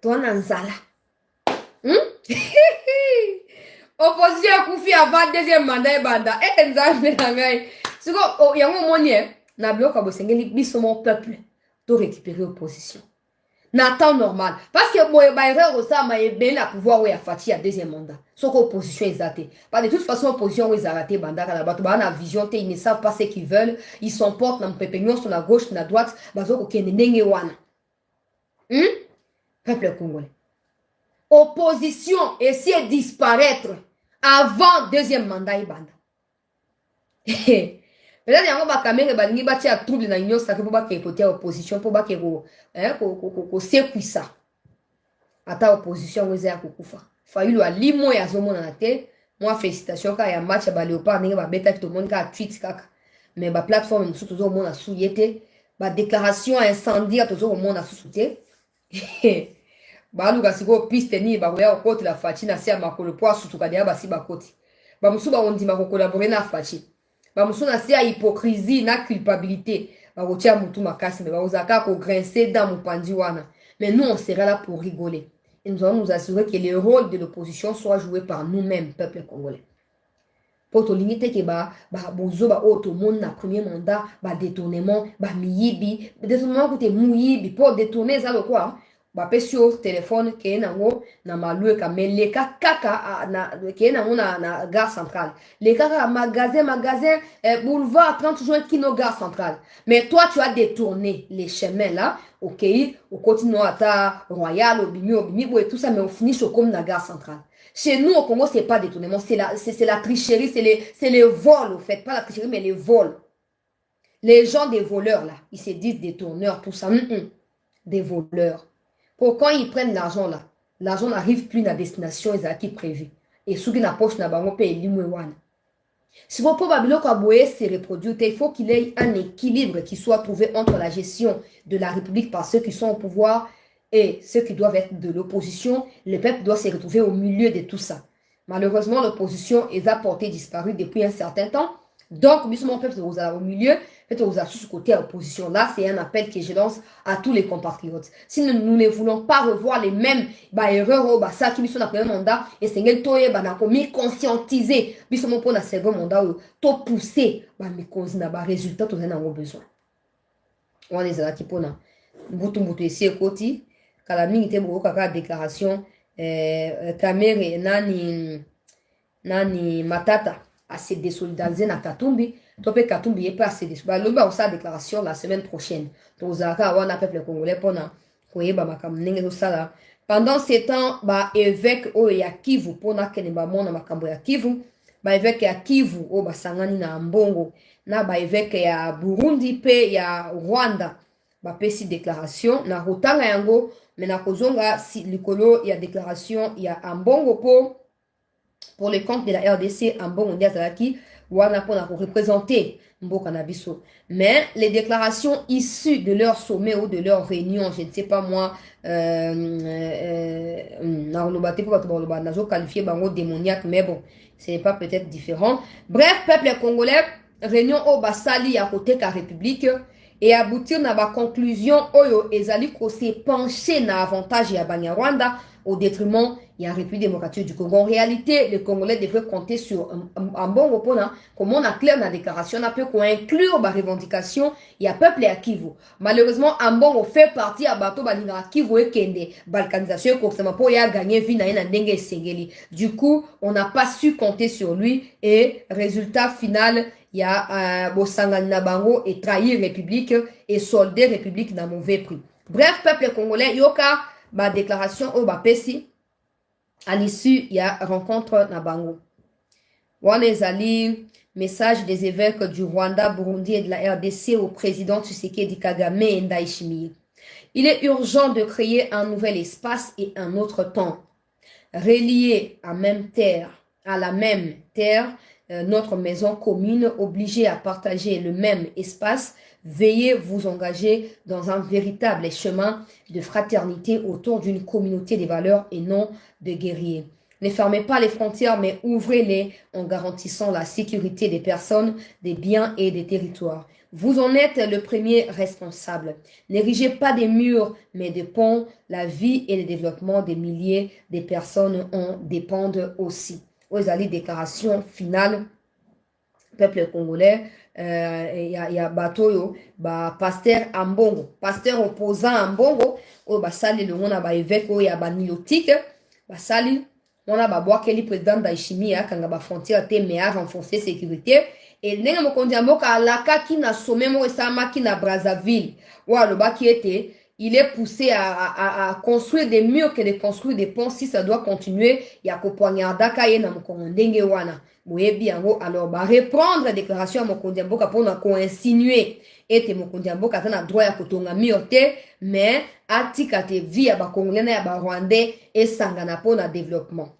to na nzala opposition kufi avant deuxième mandat e banda nzambe na ngai siko yango monie na bloka bosengeli biso mon peuple to récupérer opposition. Na temps normal. Parce que bon, bah, ça m'a bien la pouvoir ouais, à Fati à deuxième mandat. Sauf qu'opposition est ratée. Pas de toute façon, opposition est ratée. Banda, la vision, ils ne savent pas ce qu'ils veulent. Ils s'emportent dans le pépignon sur la gauche, sur la droite. Bazo, ok, n'engue wana. Peuple congolais. Opposition essaie de disparaître avant deuxième mandat et banda. Peut-être yango ba caméra ba lingi ba tia trouble na union sacrée pour ba ke côté opposition pour ba ke ko séquissa ata opposition weza kokufa fayulu alimo ya zomona na te moi félicitations ka ya match ba Léopard ninga ba beta tout le monde ka tweet kaka mais ba plateforme musu tozo mona souyete ba déclaration incendie tozo mona sousouté ba luka siko piste ni ba ya côté la Fati na sia makolo po asutuka dia ba si ba côté ba musu ba ondima ko collaborer na Fati. Bamusuna si a hypocrisie na culpabilité. Barotia mutu makasi mais baozaka ko grincer dans mon pandiwana. Mais nous on sera là pour rigoler. Et nous allons nous assurer que le rôle de l'opposition soit joué par nous-mêmes peuple congolais. Pour te limiter que bozo ba auto monde na premier mandat ba détournement ba miyibi détournement côté muyibi pour détourner ça le quoi ba pesio téléphone ke nango na malue ka meleka kaka na ke nango na gare centrale les kaka magasin boulevard 30 juin kino gare centrale mais toi tu as détourné les chemins là OK au continue à Royal au bimi et tout ça mais on finit comme na gare centrale. Chez nous au Congo c'est pas détournement c'est la tricherie c'est les vols au fait pas la tricherie mais les vols. Les gens des voleurs là ils se disent détourneurs tout ça des voleurs. Pour quand ils prennent l'argent là, l'argent n'arrive plus à destination qui prévu. Et ceux qui n'approchent n'a pas paye l'imouane. Si vous probablement qu'Aboué se reproduit, il faut qu'il y ait un équilibre qui soit trouvé entre la gestion de la République par ceux qui sont au pouvoir et ceux qui doivent être de l'opposition. Le peuple doit se retrouver au milieu de tout ça. Malheureusement, l'opposition est à portée disparue depuis un certain temps. Donc, mon peuple est au milieu, peut-être aux ce côté opposition. Là, c'est un appel que je lance à tous les compatriotes. Si nous ne voulons pas revoir les mêmes erreurs, ça qui sont dans le premier mandat, et c'est un toye, conscientiser, bisous pour le second mandat, tout pousser, mais résultat, tout en avons besoin. On est là qui pour nous. Boutou ici, côté, Kalami était beaucoup kaka déclaration, Kamere nani Matata. À se désolidariser na Katumbi, topé Katumbi est pas assez désolidariser. L'autre va faire déclaration la semaine prochaine. Donc zaka wana peuple congolais pona koyeba makambo ndenge to sala. Pendant ces temps ba évêque o ya Kivu pona kene ba mona makambo ya Kivu, ba évêque ya Kivu o ba sangani na Mbongo, na ba évêque ya Burundi pe ya Rwanda ba pesi déclaration na rotanga yango mais na kozonga si likolo ya déclaration ya Mbongo pour le compte de la RDC en bon Ndiazalaki, wana pour représenter Mboka Nabiso. Mais les déclarations issues de leur sommet ou de leur réunion, je ne sais pas moi, qualifié bango démoniaque, mais bon, ce n'est pas peut-être différent. Bref, peuple congolais, réunion au Basali à côté de la République, et aboutir à la conclusion oyo ezali kose pencher na avantage ya Banyarwanda au détriment de la République démocratique du Congo. En réalité, les Congolais devraient compter sur un bon repos, comme on a clair dans la déclaration, on a pu inclure la revendication, il y a peuple à Kivu. Malheureusement, un bon fait partie à bateau balinga Kivu et Kende, balkanisation, pour y a gagné vie na ndenge sengeli. Du coup, on n'a pas su compter sur lui et résultat final, il y a Bosangani Nabango et trahir République et solder République dans mauvais prix. Bref, peuple congolais, yoka ba déclaration au bapesi à l'issue il y a rencontre na bango. Wana ezali message des évêques du Rwanda, Burundi et de la RDC au président Tshisekedi Kagame et Ndayishimiye. Il est urgent de créer un nouvel espace et un autre temps, reliés à la même terre, notre maison commune, obligée à partager le même espace. Veuillez vous engager dans un véritable chemin de fraternité autour d'une communauté de valeurs et non de guerriers. Ne fermez pas les frontières, mais ouvrez-les en garantissant la sécurité des personnes, des biens et des territoires. Vous en êtes le premier responsable. N'érigez pas des murs, mais des ponts. La vie et le développement des milliers de personnes en dépendent aussi. Aux déclaration finale, peuple congolais, il y a Batoyo, pasteur Ambongo, pasteur opposant Ambongo, basali le mona ba évêque o ya ba nilotique, basali mona ba boa keli président d'Aishimi ya kanga ba frontière te mais a renforcer sécurité et nenga mokonzi mboka alaka ki na sommet mo esama ki na Brazzaville wa lo ba ki était il est poussé à construire des murs que de construire des ponts. Si ça doit continuer, il y a qu'au poignarda kaye na mokongo ndenge wana. Alors, reprendre la déclaration à Mokondi Mboka pour nous insinuer et Mokondi Mboka a droit à kotonga miote, mais atikate via ba Congolais na ba Rwandais et sangana pour le développement.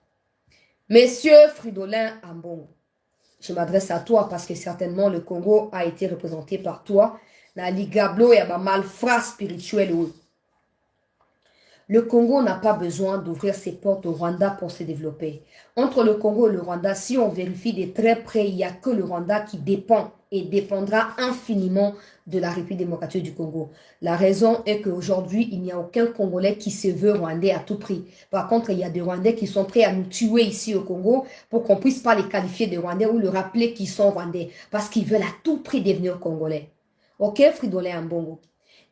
Monsieur Fridolin Ambongo, je m'adresse à toi parce que certainement le Congo a été représenté par toi. Na ligablo ya ba malfrat spirituel. Le Congo n'a pas besoin d'ouvrir ses portes au Rwanda pour se développer. Entre le Congo et le Rwanda, si on vérifie de très près, il n'y a que le Rwanda qui dépend et dépendra infiniment de la République démocratique du Congo. La raison est qu'aujourd'hui, il n'y a aucun Congolais qui se veut Rwandais à tout prix. Par contre, il y a des Rwandais qui sont prêts à nous tuer ici au Congo pour qu'on ne puisse pas les qualifier de Rwandais ou leur rappeler qu'ils sont Rwandais parce qu'ils veulent à tout prix devenir Congolais. Ok, Fridolin Ambongo.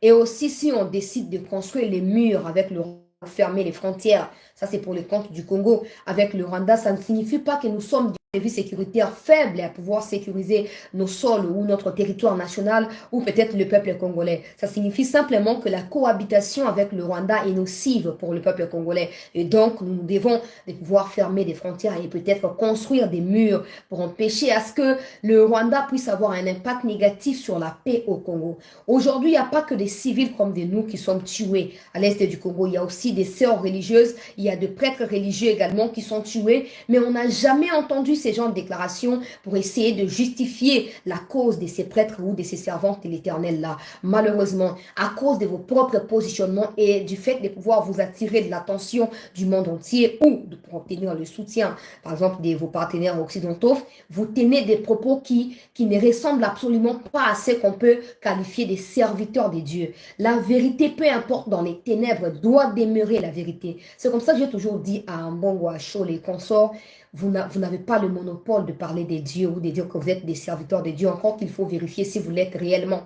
Et aussi, si on décide de construire les murs avec le Rwanda, fermer les frontières, ça c'est pour les comptes du Congo, avec le Rwanda, ça ne signifie pas que nous sommes des vies sécuritaires faibles à pouvoir sécuriser nos sols ou notre territoire national ou peut-être le peuple congolais. Ça signifie simplement que la cohabitation avec le Rwanda est nocive pour le peuple congolais. Et donc, nous devons pouvoir fermer des frontières et peut-être construire des murs pour empêcher à ce que le Rwanda puisse avoir un impact négatif sur la paix au Congo. Aujourd'hui, il n'y a pas que des civils comme de nous qui sont tués à l'est du Congo. Il y a aussi des sœurs religieuses, il y a des prêtres religieux également qui sont tués, mais on n'a jamais entendu ces gens de déclarations pour essayer de justifier la cause de ces prêtres ou de ces servantes de l'Éternel là. Malheureusement, à cause de vos propres positionnements et du fait de pouvoir vous attirer de l'attention du monde entier ou pour obtenir le soutien, par exemple, de vos partenaires occidentaux, vous tenez des propos qui ne ressemblent absolument pas à ce qu'on peut qualifier des serviteurs de Dieu. La vérité, peu importe dans les ténèbres, doit demeurer la vérité. C'est comme ça que j'ai toujours dit à Ambongo, à Chol et consorts, vous n'avez pas le monopole de parler des dieux ou de dire que vous êtes des serviteurs de Dieu, encore qu'il faut vérifier si vous l'êtes réellement.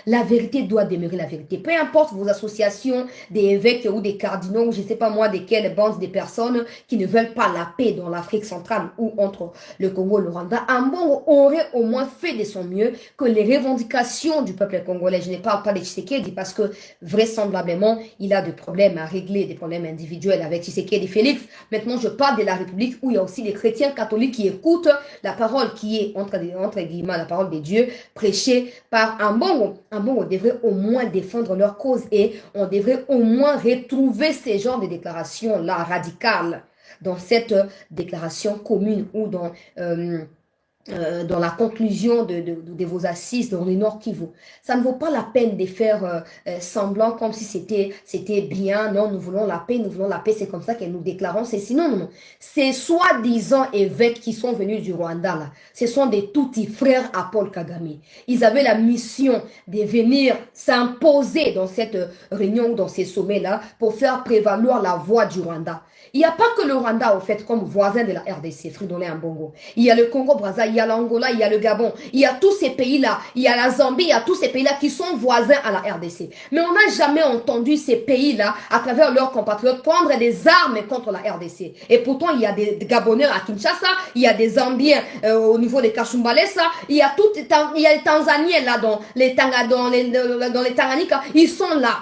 La vérité doit demeurer la vérité. Peu importe vos associations, des évêques ou des cardinaux, ou je ne sais pas moi de quelle bande de personnes qui ne veulent pas la paix dans l'Afrique centrale ou entre le Congo et le Rwanda, Ambongo aurait au moins fait de son mieux que les revendications du peuple congolais. Je ne parle pas de Tshisekedi parce que vraisemblablement, il a des problèmes à régler, des problèmes individuels avec Tshisekedi Félix. Maintenant, je parle de la République où il y a aussi les chrétiens catholiques qui écoutent la parole qui est, entre guillemets, la parole de Dieu prêchée par Ambongo. On devrait au moins défendre leur cause et on devrait au moins retrouver ces genres de déclarations-là radicales dans cette déclaration commune ou dans dans la conclusion de vos assises dans le Nord Kivu. Ça ne vaut pas la peine de faire semblant comme si c'était bien. Non, nous voulons la paix, c'est comme ça que nous déclarons ceci. Non, non, non. Ces soi-disant évêques qui sont venus du Rwanda, là, ce sont des toutis frères à Paul Kagame. Ils avaient la mission de venir s'imposer dans cette réunion, dans ces sommets-là, pour faire prévaloir la voix du Rwanda. Il n'y a pas que le Rwanda, au fait, comme voisin de la RDC, Fridolin Ambongo. Il y a le Congo-Brazza, il y a l'Angola, il y a le Gabon, il y a tous ces pays-là, il y a la Zambie, il y a tous ces pays-là qui sont voisins à la RDC. Mais on n'a jamais entendu ces pays-là, à travers leurs compatriotes, prendre des armes contre la RDC. Et pourtant, il y a des Gabonais à Kinshasa, il y a des Zambiens au niveau des Kachumbalesa, il y a les Tanzaniens là, dans les Tanganyika, ils sont là.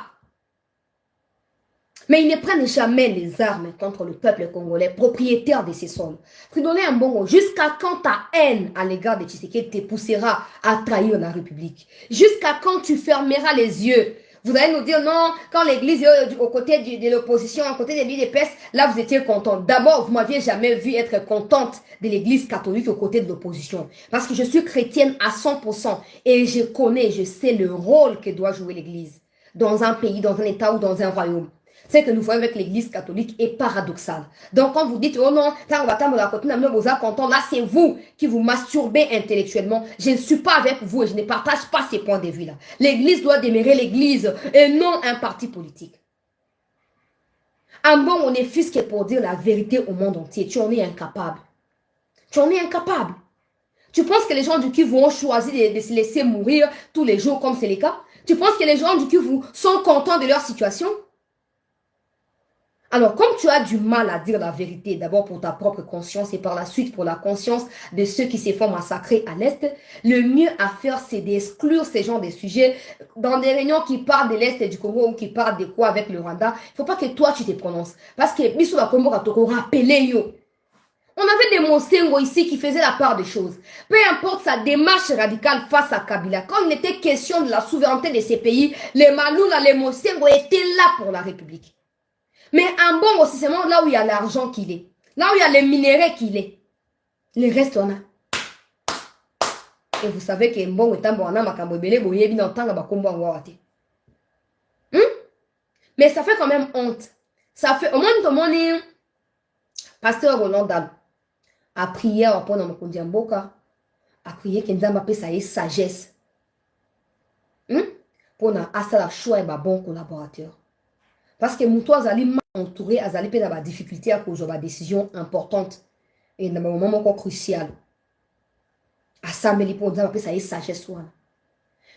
Mais ils ne prennent jamais les armes contre le peuple congolais, propriétaire de ces sols. Fridolin Ambongo, jusqu'à quand ta haine à l'égard de Tshisekedi te poussera à trahir la République? Jusqu'à quand tu fermeras les yeux? Vous allez nous dire non, quand l'église est aux côtés de l'opposition, aux côtés de l'UDPS, là vous étiez content. D'abord, vous m'aviez jamais vu être contente de l'église catholique aux côtés de l'opposition. Parce que je suis chrétienne à 100% et je connais, je sais le rôle que doit jouer l'église dans un pays, dans un état ou dans un royaume. C'est que nous voyons avec l'église catholique est paradoxal. Donc quand vous dites, oh non, là c'est vous qui vous masturbez intellectuellement. Je ne suis pas avec vous et je ne partage pas ces points de vue là. L'église doit demeurer l'église et non un parti politique. En bon, on est fusqué pour dire la vérité au monde entier. Tu en es incapable. Tu en es incapable. Tu penses que les gens du Kivu vont choisir de se laisser mourir tous les jours comme c'est le cas? Tu penses que les gens du Kivu sont contents de leur situation? Alors, comme tu as du mal à dire la vérité, d'abord pour ta propre conscience et par la suite pour la conscience de ceux qui se font massacrer à l'Est, le mieux à faire, c'est d'exclure ces genres de sujets dans des réunions qui parlent de l'Est du Congo ou qui parlent de quoi avec le Rwanda. Il ne faut pas que toi, tu te prononces. Parce que, Bissou la Congo rappelez yo. On avait des Monsengo ici qui faisaient la part des choses. Peu importe sa démarche radicale face à Kabila, quand il était question de la souveraineté de ces pays, les Maloula, les Monsengo étaient là pour la République. Mais en bon aussi, c'est là où il y a l'argent qu'il est. Là où il y a les minéraux qu'il est. Le reste, on a. Et vous savez que bon est un bon mais ça fait quand même honte. Ça fait au moins de pasteur Roland Dal a prié à Pona Mokondiamboka, a prié que Nzamba paie sa sagesse. Pour na asala choix et bon collaborateur. Parce que Moutou Azali m'a entouré, Azali peut avoir des difficultés à cause de ma décision importante et dans un moment encore crucial. À ça, mais pour dire que ça y est, sagesse.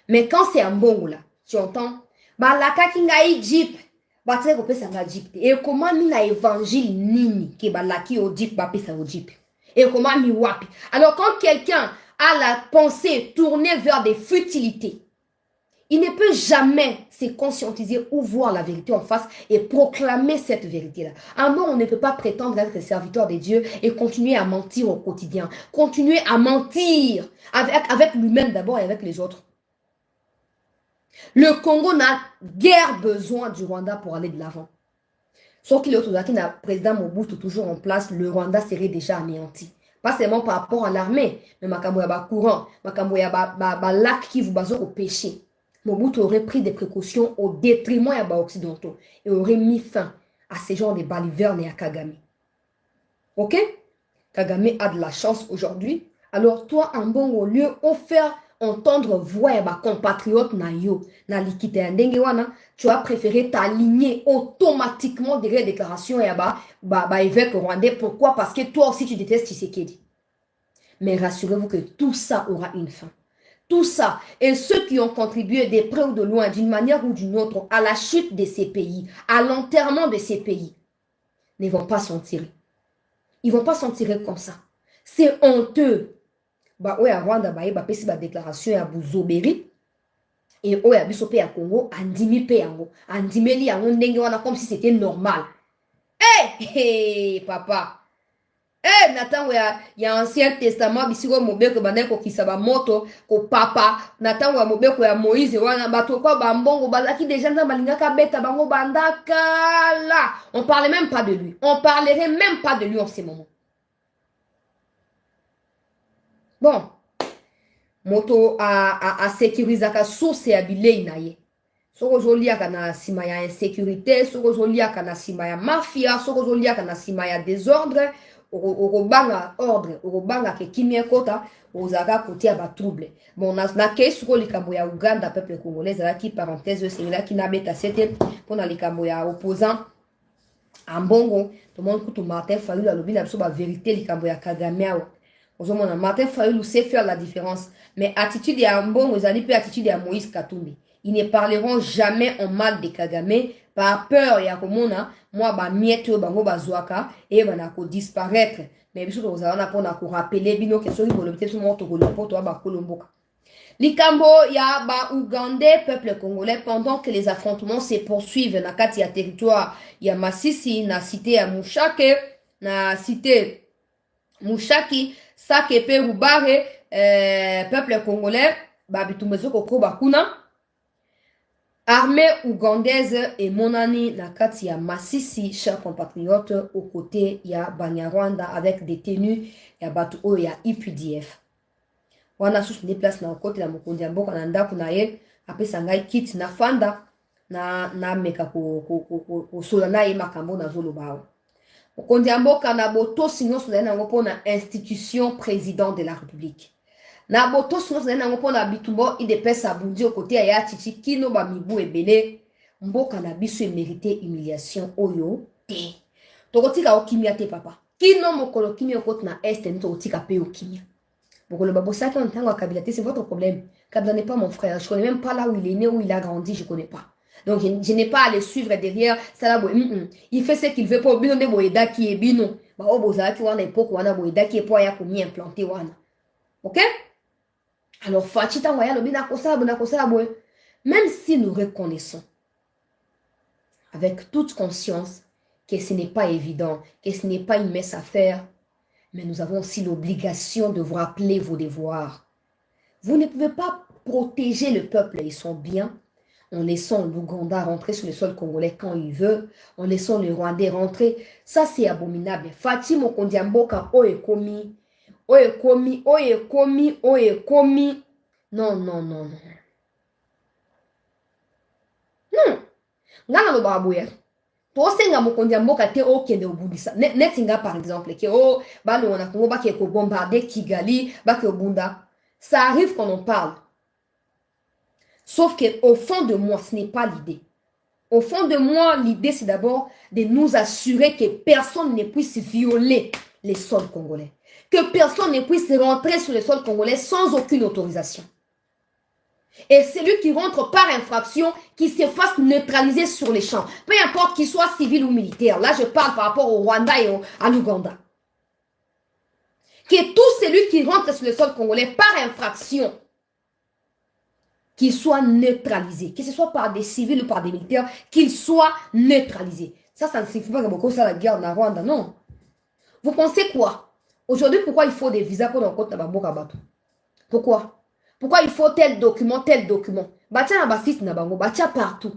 Mais quand c'est un bon là, tu entends, bah la kakinga jeep, bah tu sais que ça va jeep. Et comment ni la évangile nini qui bah la qui au jeep, bah ça au jeep. Et comment ni wapi. Alors quand quelqu'un a la pensée tournée vers des futilités, il ne peut jamais se conscientiser ou voir la vérité en face et proclamer cette vérité-là. Un mot, on ne peut pas prétendre être serviteur de Dieu et continuer à mentir au quotidien. Continuer à mentir avec lui-même d'abord et avec les autres. Le Congo n'a guère besoin du Rwanda pour aller de l'avant. Sauf qu'il y a le président Mobutu toujours en place, le Rwanda serait déjà anéanti. Pas seulement par rapport à l'armée, mais Makambo Yaba courant, Makambo Yaba lac qui vous base au péché. Mobutu aurait pris des précautions au détriment des occidentaux et aurait mis fin à ces genres de balivernes et à Kagame. Ok? Kagame a de la chance aujourd'hui. Alors toi, en bon au lieu de faire entendre voix et compatriotes na yo, na likite wana, tu as préféré t'aligner automatiquement derrière les déclarations et évêque rwandais. Pourquoi? Parce que toi aussi tu détestes Tshisekedi. Mais rassurez-vous que tout ça aura une fin. Tout ça, et ceux qui ont contribué de près ou de loin, d'une manière ou d'une autre, à la chute de ces pays, à l'enterrement de ces pays, ne vont pas s'en tirer. Ils ne vont pas s'en tirer comme ça. C'est honteux. Bah, ouais, à Rwanda, bah, bah, pesi ba déclaration ya Buzoberi. Et ouais, à Bisope à Congo, andimi pe yango. Andimeli yango ndenge wana comme si c'était normal. Hey, papa. Natango ya ancien testament bisiko mobeko bandeko kisaba moto ko papa natango ya mobeko ya Moïse wana bato kwa bambongo bazaki déjà na malingaka beta bango bandaka là. On parlait même pas de lui. On parlerait même pas de lui en ces moments. Bon, moto a sécurisaka source ya bilei na ye. Soko ozoliaka na sima ya insécurité, soko ozoliaka na sima ya mafia, soko ozoliaka na sima ya désordre, okobanga ordre, okobanga ke kimia ekota, ozalaka kotia ba trouble. Bon, na kei soko likambo ya Uganda, peuple congolais, ezalaki parenthèse esengelaki nabeta sete mpona likambo ya opposant ambongo, tomoni kutu Martin Fayulu alobi na biso ba vérité likambo ya Kagame awa. Ozomona Martin Fayulu sait faire la différence, mais attitude ya ambongo ezali pe attitude ya Moïse Katumbi. Ils ne parleront jamais en mal de Kagame par peur ya komona moi ba miette bango bazwaka et bana ko disparaître. Mais biso tozala pona ko rappeler bino ke soki bolobite so moto ko lopoto ba kolomboka. Likambo ya ba Ougandais, peuple congolais, pendant que les affrontements se poursuivent na kati ya territoire ya Masisi, na cité ya Mushake, na cité Mushaki, Sakepe, Rubare, peuple congolais, ba bitumbezo koko bakuna. Armée ougandaise et monani na kati ya Masisi, chers compatriotes, aux côtés ya Banyarwanda avec des tenues ya batu o ya IPDF. Wana susu ne place na kote la mokondi ya mboka na ndako na ye apesa ngai kit na fanda na meka ko sola na ye makambo na zoloba awa. Mokondi ya mboka na boto sino sola na ngopo na institution président de la République. Na boto sino sola na ngopo na bitumbo idepesa bundi au côté ya chichi kino ba mibu ebele mboka na biso mérité humiliation oyo te. Tokotika okimia te papa. Kino mokolo kimia kote na est nto otika pe okimia. Pour le babosaki en tant que Kabila, c'est votre problème. Kabila n'est pas mon frère. Je ne connais même pas là où il est né, où il a grandi, je ne connais pas. Donc je n'ai pas à le suivre derrière. Ça là, il fait ce qu'il veut pour bino de boyeda qui est bino. Bah oh bozaki wana époque wana boyeda qui est pour ya komi implanté wana. OK? Alors Fachita waya lo bina kosa boy. Même si nous reconnaissons avec toute conscience que ce n'est pas évident, que ce n'est pas une messe à faire. Mais nous avons aussi l'obligation de vous rappeler vos devoirs. Vous ne pouvez pas protéger le peuple et son bien en laissant l'Ouganda rentrer sur le sol congolais quand il veut, en laissant le Rwandais rentrer. Ça, c'est abominable. Fatima Okondiamboka, oekomi. Non, non, non, non. Non. Ngana lo babouya. Tosenga mokondi ya mboka te okende obundisa netinga par exemple ke o balo na Congo ba ke ko bombarder Kigali ba ke obunda. Ça arrive qu'on en parle, sauf que au fond de moi ce n'est pas l'idée. Au fond de moi l'idée c'est d'abord de nous assurer que personne ne puisse violer les sols congolais, que personne ne puisse rentrer sur le sol congolais sans aucune autorisation. Et celui qui rentre par infraction, qui se fasse neutraliser sur les champs. Peu importe qu'il soit civil ou militaire. Là, je parle par rapport au Rwanda et à l'Ouganda. Que tout celui qui rentre sur le sol congolais par infraction, qu'il soit neutralisé. Que ce soit par des civils ou par des militaires, qu'il soit neutralisé. Ça ne signifie pas que beaucoup ça la guerre dans Rwanda, non. Vous pensez quoi? Aujourd'hui, pourquoi il faut des visas pour le compte de Pourquoi? Pourquoi il faut tel document, tel document? Batia na basis na bango, batia partout.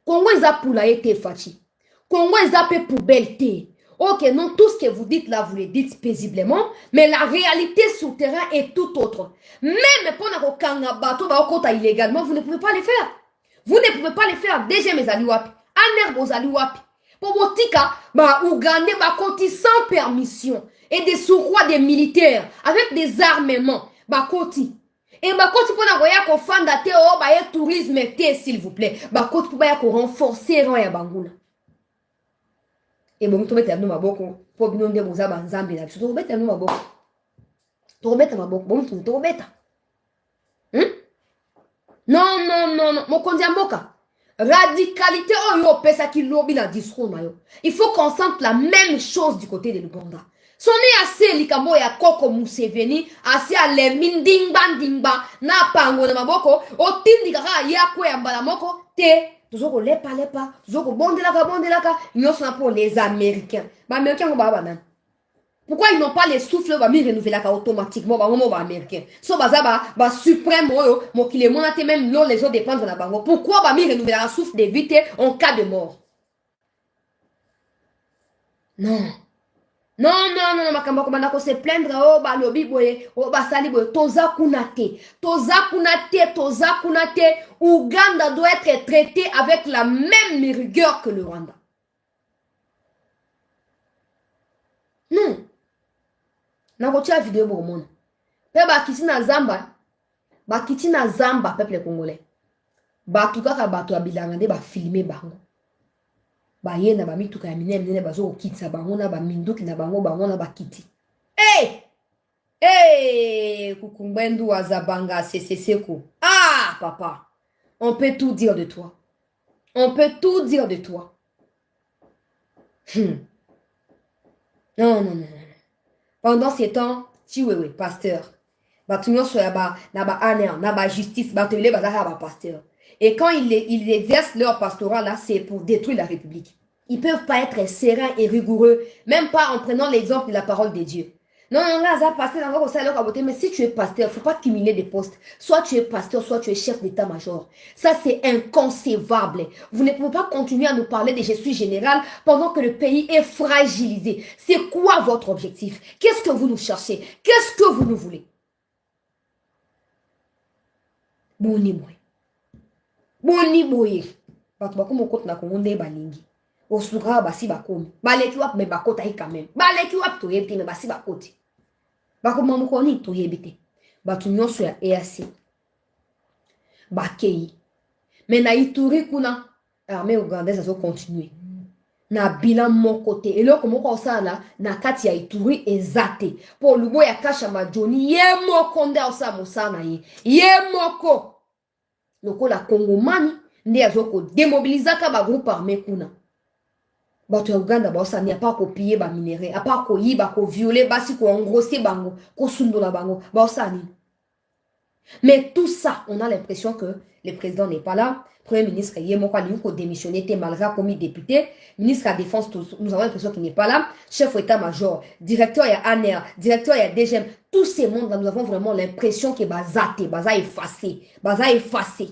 Congo ils a poulaye te fachi. Congo ils a pe poubelle te. Ok, non, tout ce que vous dites là, vous le dites paisiblement, mais la réalité sur le terrain est tout autre. Même pour na kanga bato ba okota illégalement, vous ne pouvez pas le faire. Vous ne pouvez pas le faire. Déjà mes amis wapi. Aner bozali wapi. Pour botika, ba Ougandais ba koti sans permission et des surrois des militaires avec des armements. Ba koti. Et ma côte pour n'avoir qu'on fanda te oh bah y tourisme te s'il vous plaît ma côte pour bah qu'on renforcer ran ya banguna et bon to mettre nous maboko pour bino nde boza banzambe na to mettre nous maboko to mettre maboko bon to mettre non mokonzi mboka radicalité oyo pesa ki lobi la discours na yo il faut qu'on sente la même chose du côté de l'Ouganda. Sonne assez likambo ya Koko Museveni, assez à les mindingba na pango na maboko, o tindi kaka ya kwe mbala moko, te, toujours lepa, toujours bondelaka, nous sommes pour les Américains. Les Américains, pourquoi ils n'ont pas les souffles, bah, mi renouveler automatiquement, bah, moment, américain. So, bah, suprême, mo, qui les monate même, non, les autres dépendent de la bango. Pourquoi, bah, mi renouveler la souffle d'éviter en cas de mort? Non. Non, non, non, makambo komanda ko se plaindre, oh, ba lobi boye, oh, ba sali boye, toza kunate, toza kunate, toza kunate. Ouganda doit être traité avec la même rigueur que le Rwanda. Non. Na kotia vidéo bo mona. Pe ba kiti na zamba, ba kiti na zamba peuple congolais. Ba tuka ka bato abilanga nde ba filmer bango. Ba yena ba mituka ya minene bazo kitsa bango na ba minduki na bango na ba kiti. Eh! Hey, Kukumbendu Wazabanga Seseko. Ah, papa, on peut tout dire de toi. On peut tout dire de toi. Non, non, non, non. Pendant ces temps, tu es pasteur. Batunyo soyaba, naba aner, naba justice, batele bazara pasteur. Et quand ils exercent leur pastorat là, c'est pour détruire la République. Ils ne peuvent pas être sereins et rigoureux, même pas en prenant l'exemple de la parole de Dieu. Non, non, là, ça pasteur, mais si tu es pasteur, il ne faut pas cumuler des postes. Soit tu es pasteur, soit tu es chef d'état-major. Ça, c'est inconcevable. Vous ne pouvez pas continuer à nous parler de je suis général pendant que le pays est fragilisé. C'est quoi votre objectif? Qu'est-ce que vous nous cherchez? Qu'est-ce que vous nous voulez? Boni boy. Boni boy. Bato bakomo kote na Kongo nde balingi. Osukara basi bakomi. Baleki wap me bakota hi quand même. Baleki wap to yebite me basi bakoti. Bakoma mukoni to yebite. Bato nyonso ya EAC. Bakei. Mais na Ituri kuna armée ougandaise azo continuer. Na bilan mon côté. Et là, comment on ça là, na kati ya Ituri ezate. Pour lubo ya kasha majoni, ye moko nde osa mosana ye. Ye moko. Loko la Kongomani, nde azoko démobilisaka ba groupe armé kuna. Bato ya Uganda ba osa ni apa ko piller ba minéraux, apa ko yiba ko violer basi ko engrosser bango, ko sundola bango, ba osa ni. Mais tout ça, on a l'impression que le président n'est pas là. Premier ministre, il a démissionné, malgré comme député. Ministre de la Défense, nous avons l'impression qu'il n'est pas là. Chef d'état-major, directeur, il y a ANER, directeur, il y a DGM. Tous ces mondes-là, nous avons vraiment l'impression que Bazaté, Baza effacé. Baza effacé.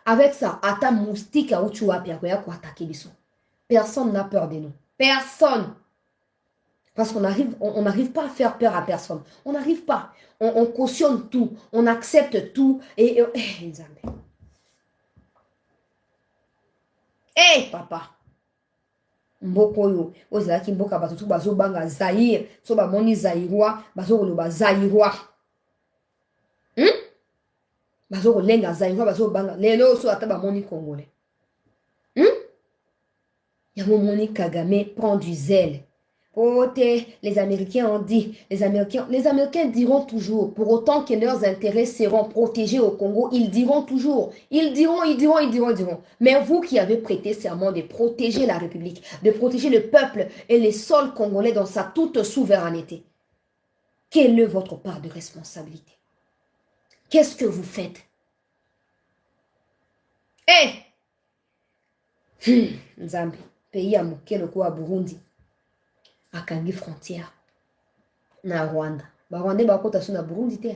Avec ça, Ata moustique à Uchuwa, personne n'a peur de nous. Personne. Parce qu'on n'arrive pas à faire peur à personne. On n'arrive pas. On cautionne tout. On accepte tout. Et hey, papa. Mboko yo. Ozala ki mboka batutu bazo banga Zaïre. So ba moni Zaïrois. Bazo koloba Zaïrois. Bazo kolenga Zaïrois. Bazo banga. Lelo so ata ba moni Congolais. Yango moni Kagame prend du zèle. Oh, les Américains ont dit, les Américains diront toujours, pour autant que leurs intérêts seront protégés au Congo, ils diront toujours, ils diront. Mais vous qui avez prêté serment de protéger la République, de protéger le peuple et les sols congolais dans sa toute souveraineté, quelle est votre part de responsabilité? Qu'est-ce que vous faites? Nzambi, pays à Mukelo à Burundi. Akangi frontière na Rwanda. Ba Rwanda ba kota su na Burundi te.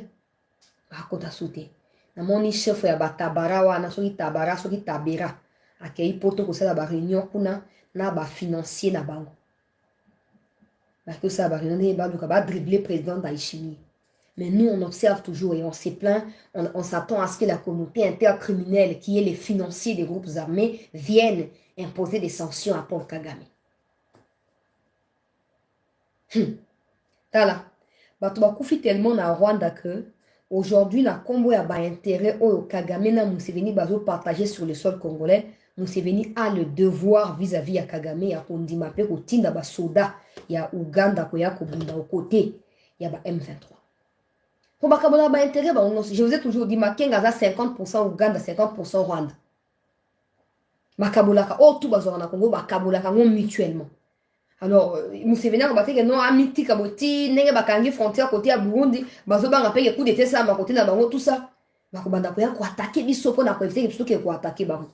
Ba kota su te. Na moni chef ya batabara wana soki tabara soki tabera. Akei poto ko sala ba réunion kuna na ba financier na bango. Ba ko sa ba réunion ba luka ba dribbler président d'Aïchimi. Mais nous on observe toujours et on se plaint, on s'attend à ce que la communauté intercriminelle qui est les financiers des groupes armés viennent imposer des sanctions à Paul Kagame. Tala, bato bakufi tellement na Rwanda que aujourd'hui na Congo ya ba intérêt au Kagame na Museveni bazo partager sur le sol congolais. Museveni a le devoir vis-à-vis ya Kagame ya kondima pe kotinda ba soda ya Uganda ko ya kobunda au côté ya ba M23. Pour bakabola ba intérêt ba je vous ai toujours dit Makenga za 50% Uganda 50% Rwanda. Bakabola ka oh tout bazo na Congo bakabola ka mutuellement. Alors, Museveni a battu que non, amiti kaboti, nenge bakangi frontière côté à Burundi, bazo banga paye coup d'état ça, ma côté na bango tout ça. Bakobanda ko ya ko attaquer biso ko na ko éviter biso ke ko attaquer bango.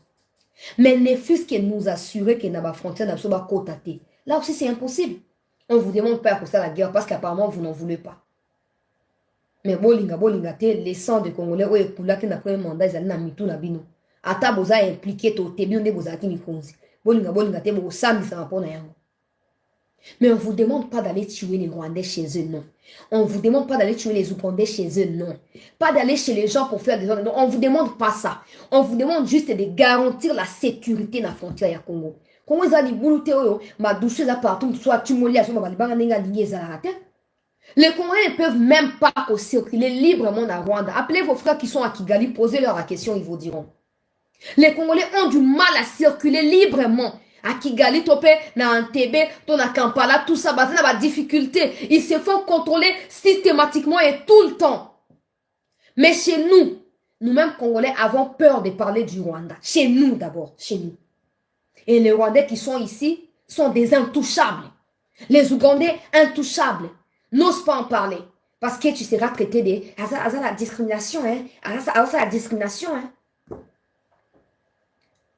Mais ne fût-ce que nous assurer que na ba frontière na biso ba kotate. Là aussi c'est impossible. On vous demande pas à ça la guerre parce qu'apparemment vous n'en voulez pas. Mais bolinga te les sangs de Congolais o ekula ke na premier mandat ils allaient na mitu na bino. Ata boza impliqué to tebi onde boza ki mikonzi. Mais on ne vous demande pas d'aller tuer les Rwandais chez eux, non. On ne vous demande pas d'aller tuer les Ougandais chez eux, non. Pas d'aller chez les gens pour faire des ordres, non. On ne vous demande pas ça. On vous demande juste de garantir la sécurité de la frontière du Congo. Congo, ma douceuse partout, soit tu m'oublies, les Congolais ne peuvent même pas circuler librement dans Rwanda. Appelez vos frères qui sont à Kigali, posez-leur la question, ils vous diront. Les Congolais ont du mal à circuler librement. À Kigali, Topé, na Entebbe, na Kampala, tout ça, bah, c'est une difficulté. Ils se font contrôler systématiquement et tout le temps. Mais chez nous, nous-mêmes Congolais avons peur de parler du Rwanda. Chez nous d'abord, chez nous. Et les Rwandais qui sont ici sont des intouchables. Les Ougandais, intouchables. N'ose pas en parler. Parce que tu seras traité de... Ah, ça, la discrimination, hein. Ah, ça, la discrimination, hein.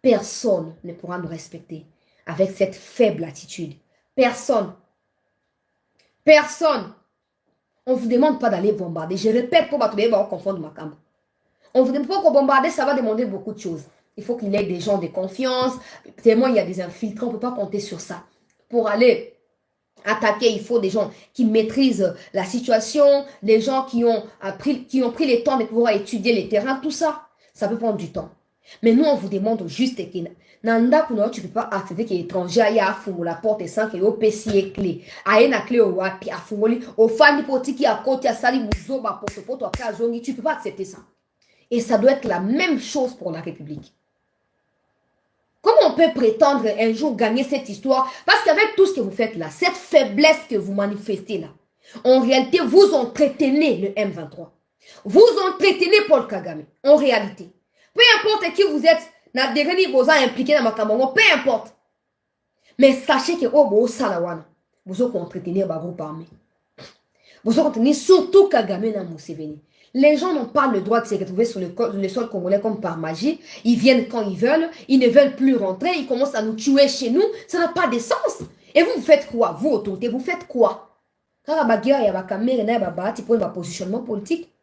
Personne ne pourra nous respecter avec cette faible attitude. Personne. Personne. On ne vous demande pas d'aller bombarder. Je répète pour confondre ma cambre. On ne vous demande pas qu'on bombarder, ça va demander beaucoup de choses. Il faut qu'il y ait des gens de confiance. Tellement il y a des infiltrants, on ne peut pas compter sur ça. Pour aller attaquer, il faut des gens qui maîtrisent la situation, des gens qui ont pris le temps de pouvoir étudier les terrains, tout ça. Ça peut prendre du temps. Mais nous, on vous demande juste que Nanda pour nous, tu ne peux pas accepter que l'étranger aille à fouiller la porte sans que au PC clé. Aille na clé au wapi à fouiller au fan politique à côté à sali muzoba pour toi kazongi, tu ne peux pas accepter ça. Et ça doit être la même chose pour la République. Comment on peut prétendre un jour gagner cette histoire? Parce qu'avec tout ce que vous faites là, cette faiblesse que vous manifestez là, en réalité, vous entretenez le M23. Vous entretenez Paul Kagame, en réalité. Peu importe qui vous êtes, na devenu vous impliqué dans ma caméra, peu importe. Mais sachez que vous salawana, vous entretenez un groupe armé. Vous entretenez surtout Kagame na Museveni. Les gens n'ont pas le droit de se retrouver sur le sol congolais comme par magie. Ils viennent quand ils veulent, ils ne veulent plus rentrer, ils commencent à nous tuer chez nous. Ça n'a pas de sens. Et vous faites quoi? Vous, autorités, vous faites quoi? Quand il y a des caméras, il y a un positionnement politique.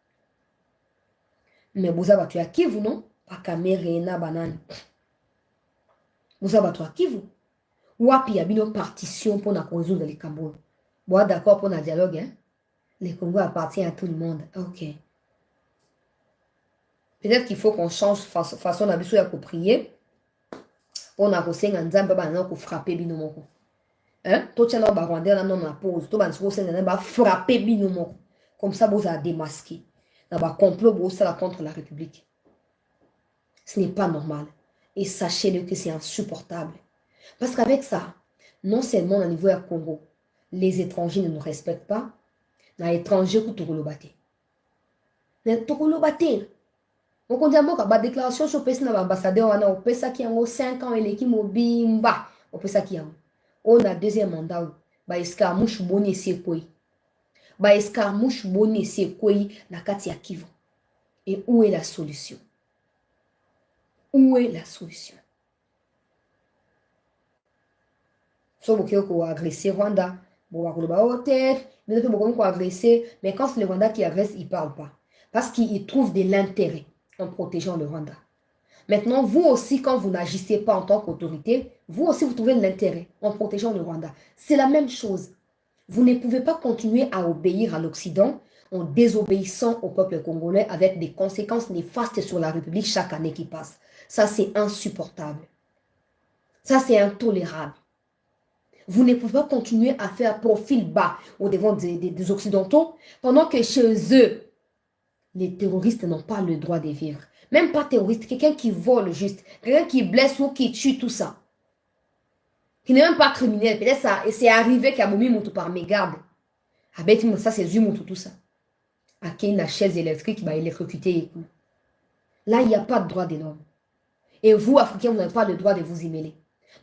Mais vous avez tué à qui vous, non? Pas caméra, banane. Vous avez tué à qui vous? Ou il y a une partition pour nous résoudre les Cambodges. Bon, d'accord pour un dialogue, hein? Les Congo appartiennent à tout le monde. Ok. Peut-être qu'il faut qu'on change façon d'habitude à prier. On a reçu un zamba pour frapper binomoko. Hein? Toi, tu as un barondé dans la pause. Toi, tu as frapper binomoko. Comme ça, vous avez démasqué. Dans le complot, vous avez contre la République. Ce n'est pas normal. Et sachez-le que c'est insupportable. Parce qu'avec ça, non seulement au niveau du Congo, les étrangers ne nous respectent pas, les étrangers qui te relobate. Mais te relobate. On compte la déclaration sur l'ambassadeur, on a fait ça qui a 5 ans et l'équipe mobile, on fait ça qui a. On a deuxième mandat, bah escarmouche bonne c'est quoi? Bah escarmouche bonne c'est quoi na kati ya Kivu. Et où est la solution? Où est la solution? So vous agresser Rwanda, vous agresser mais vous agresser, mais quand c'est le Rwanda qui agresse, il ne parle pas. Parce qu'il trouve de l'intérêt en protégeant le Rwanda. Maintenant, vous aussi, quand vous n'agissez pas en tant qu'autorité, vous aussi, vous trouvez de l'intérêt en protégeant le Rwanda. C'est la même chose. Vous ne pouvez pas continuer à obéir à l'Occident en désobéissant au peuple congolais avec des conséquences néfastes sur la République chaque année qui passe. Ça, c'est insupportable. Ça, c'est intolérable. Vous ne pouvez pas continuer à faire profil bas au devant des Occidentaux pendant que chez eux, les terroristes n'ont pas le droit de vivre. Même pas terroriste, quelqu'un qui vole juste, quelqu'un qui blesse ou qui tue, tout ça. Qui n'est même pas criminel. Peut-être ça, et c'est arrivé qu'à Moumi Moutou par mégarde. Avec ça, c'est Zumoutou, tout ça. À qui une chaise électrique va électrocuter. Là, il n'y a pas de droit de l'homme. Et vous, Africains, vous n'avez pas le droit de vous y mêler.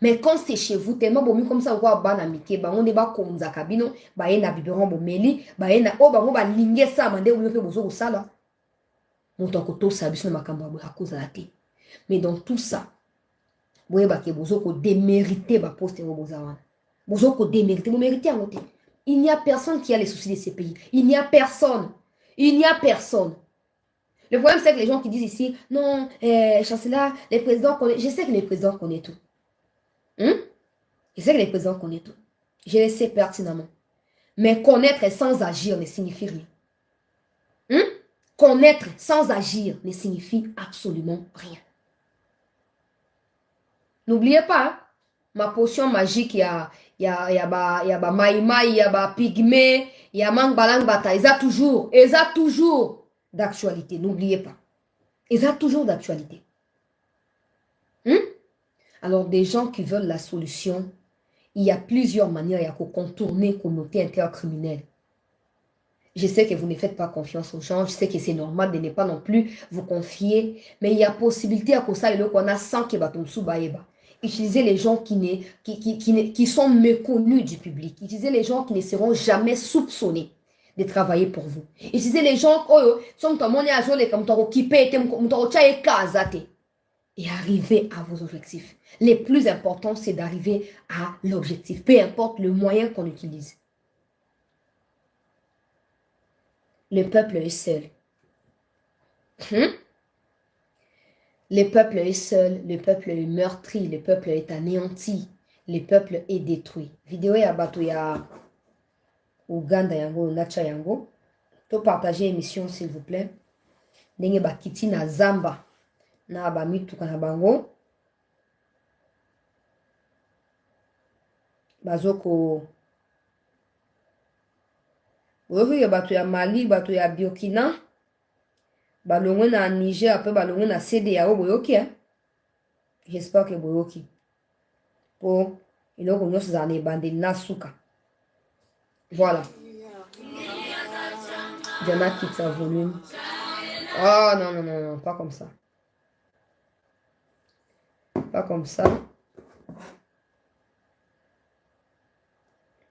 Mais quand c'est chez vous, tellement bon, comme ça, on va banamike, on est bas comme Zakabino, bah, il y a un biberon, bon, meli, bah, il y a un bah, linguer ça, mandé, on peut vous ça là. Mais dans tout ça, vous voyez que vous démérité ba poste vous démérité, vous méritez à noter. Il n'y a personne qui a les soucis de ces pays. Il n'y a personne. Il n'y a personne. Le problème, c'est que les gens qui disent ici, non, chancelier, les présidents connaissent. Je sais que les présidents connaissent tout. Je sais que les présidents connaissent tout. Je le sais pertinemment. Mais connaître sans agir ne signifie rien. Connaître sans agir ne signifie absolument rien. N'oubliez pas, hein, ma potion magique, il y a maïma, il y a pygmée, il y a mangbalang bata. Ils ont toujours d'actualité. N'oubliez pas. Ils ont toujours d'actualité. Alors, des gens qui veulent la solution, il y a plusieurs manières à contourner la communauté intercriminelle. Je sais que vous ne faites pas confiance aux gens, je sais que c'est normal de ne pas non plus vous confier, mais il y a possibilité à cause ça, qu'on a 100 qui battent sous baïba. Utilisez les gens qui sont méconnus du public. Utilisez les gens qui ne seront jamais soupçonnés de travailler pour vous. Utilisez les gens qui sont et arriver à vos objectifs. Le plus important, c'est d'arriver à l'objectif, peu importe le moyen qu'on utilise. Le peuple est seul. Le peuple est seul, le peuple est meurtri, le peuple est anéanti, le peuple est détruit. Vidéo ya bato ya Uganda yango, Nacha yango. To partager émission s'il vous plaît. Ndenge bakiti na zamba na ba mituka na bango. Bazoko oyo bato ya Mali, bato ya Burkina. Balongwe na Niger, après balongwe na CEDEAO boyoki. J'espère que boyoki. Pour iloko nyonso za ne bandeli na suka. Voilà. Diana quitte sa volume. Oh non, non, non, non, pas comme ça. Pas comme ça.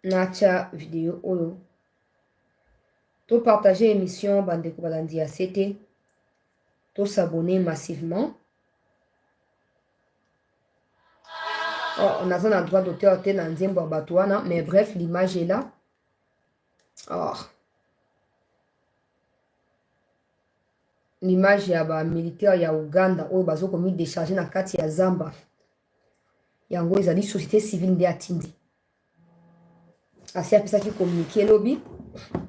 Nacha vidéo oyo. To partager émission bandeko balandi ACT. To s'abonner massivement. Oh, on a un droit d'auteur mais bref, l'image est là. Oh. L'image ya ba militaire ya Uganda oyo bazoko mi décharger na kati ya zamba. Yango ezali société civile nde atindi. Asi apesaki communiquer lobby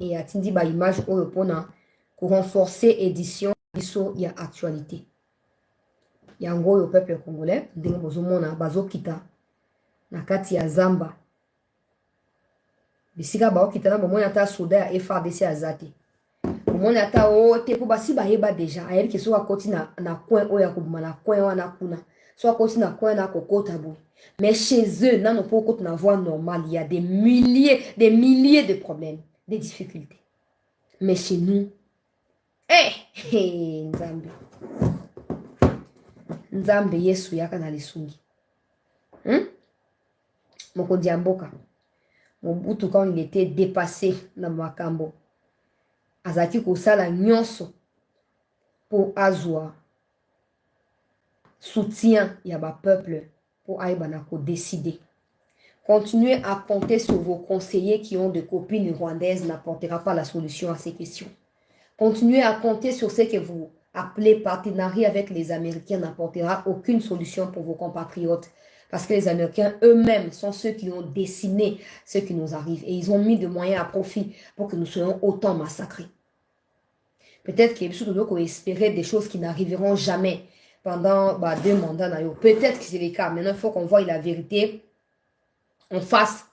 et atindi ba image oyo pona ko renforcer édition biso ya actualité. Yango oyo peuple congolais ndenge bozomona bazokita na kati ya zamba. Bisika baokita na bomona ata soda ya FARDC azate. Bomona ata te po basi bayeba déjà ayebi ke so akoti na coin oyo akobuma na coin wana kuna. So akoti na coin na kokota bo. Mais chez eux, non, pour côté na voie normale, il y a des milliers de problèmes, des difficultés. Mais chez nous, Nzambe. Nzambe Yesu yaka na lisungi. Moko diamboka. Mobutu quand il était dépassé na makambo. Azaki kosala nyonso pour azwa soutien ya ba peuple pour Aïbanako décider. Continuez à compter sur vos conseillers qui ont des copines rwandaises n'apportera pas la solution à ces questions. Continuez à compter sur ce que vous appelez partenariat avec les Américains n'apportera aucune solution pour vos compatriotes. Parce que les Américains eux-mêmes sont ceux qui ont dessiné ce qui nous arrive. Et ils ont mis de moyens à profit pour que nous soyons autant massacrés. Peut-être qu'il faut espérer des choses qui n'arriveront jamais pendant 2 mandats. Peut-être que c'est le cas. Maintenant, il faut qu'on voie la vérité en face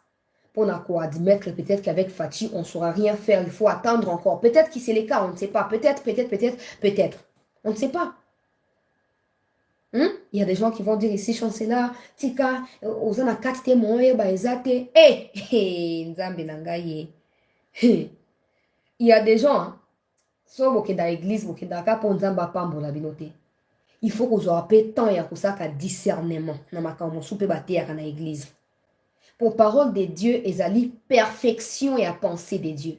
pour admettre peut-être qu'avec Fatih, on ne saura rien faire. Il faut attendre encore. Peut-être que c'est le cas, on ne sait pas. Peut-être. On ne sait pas. Il y a des gens qui vont dire ici, chancelier, Tika, Ozana 4 témoins, Ezate. Nzambe nangaye. Il y a des gens, soit vous êtes dans l'église, vous êtes dans la binote. Il faut que vous ayez temps et que discernement dans l'église. Pour parole de Dieu, ezali perfection et à penser de Dieu.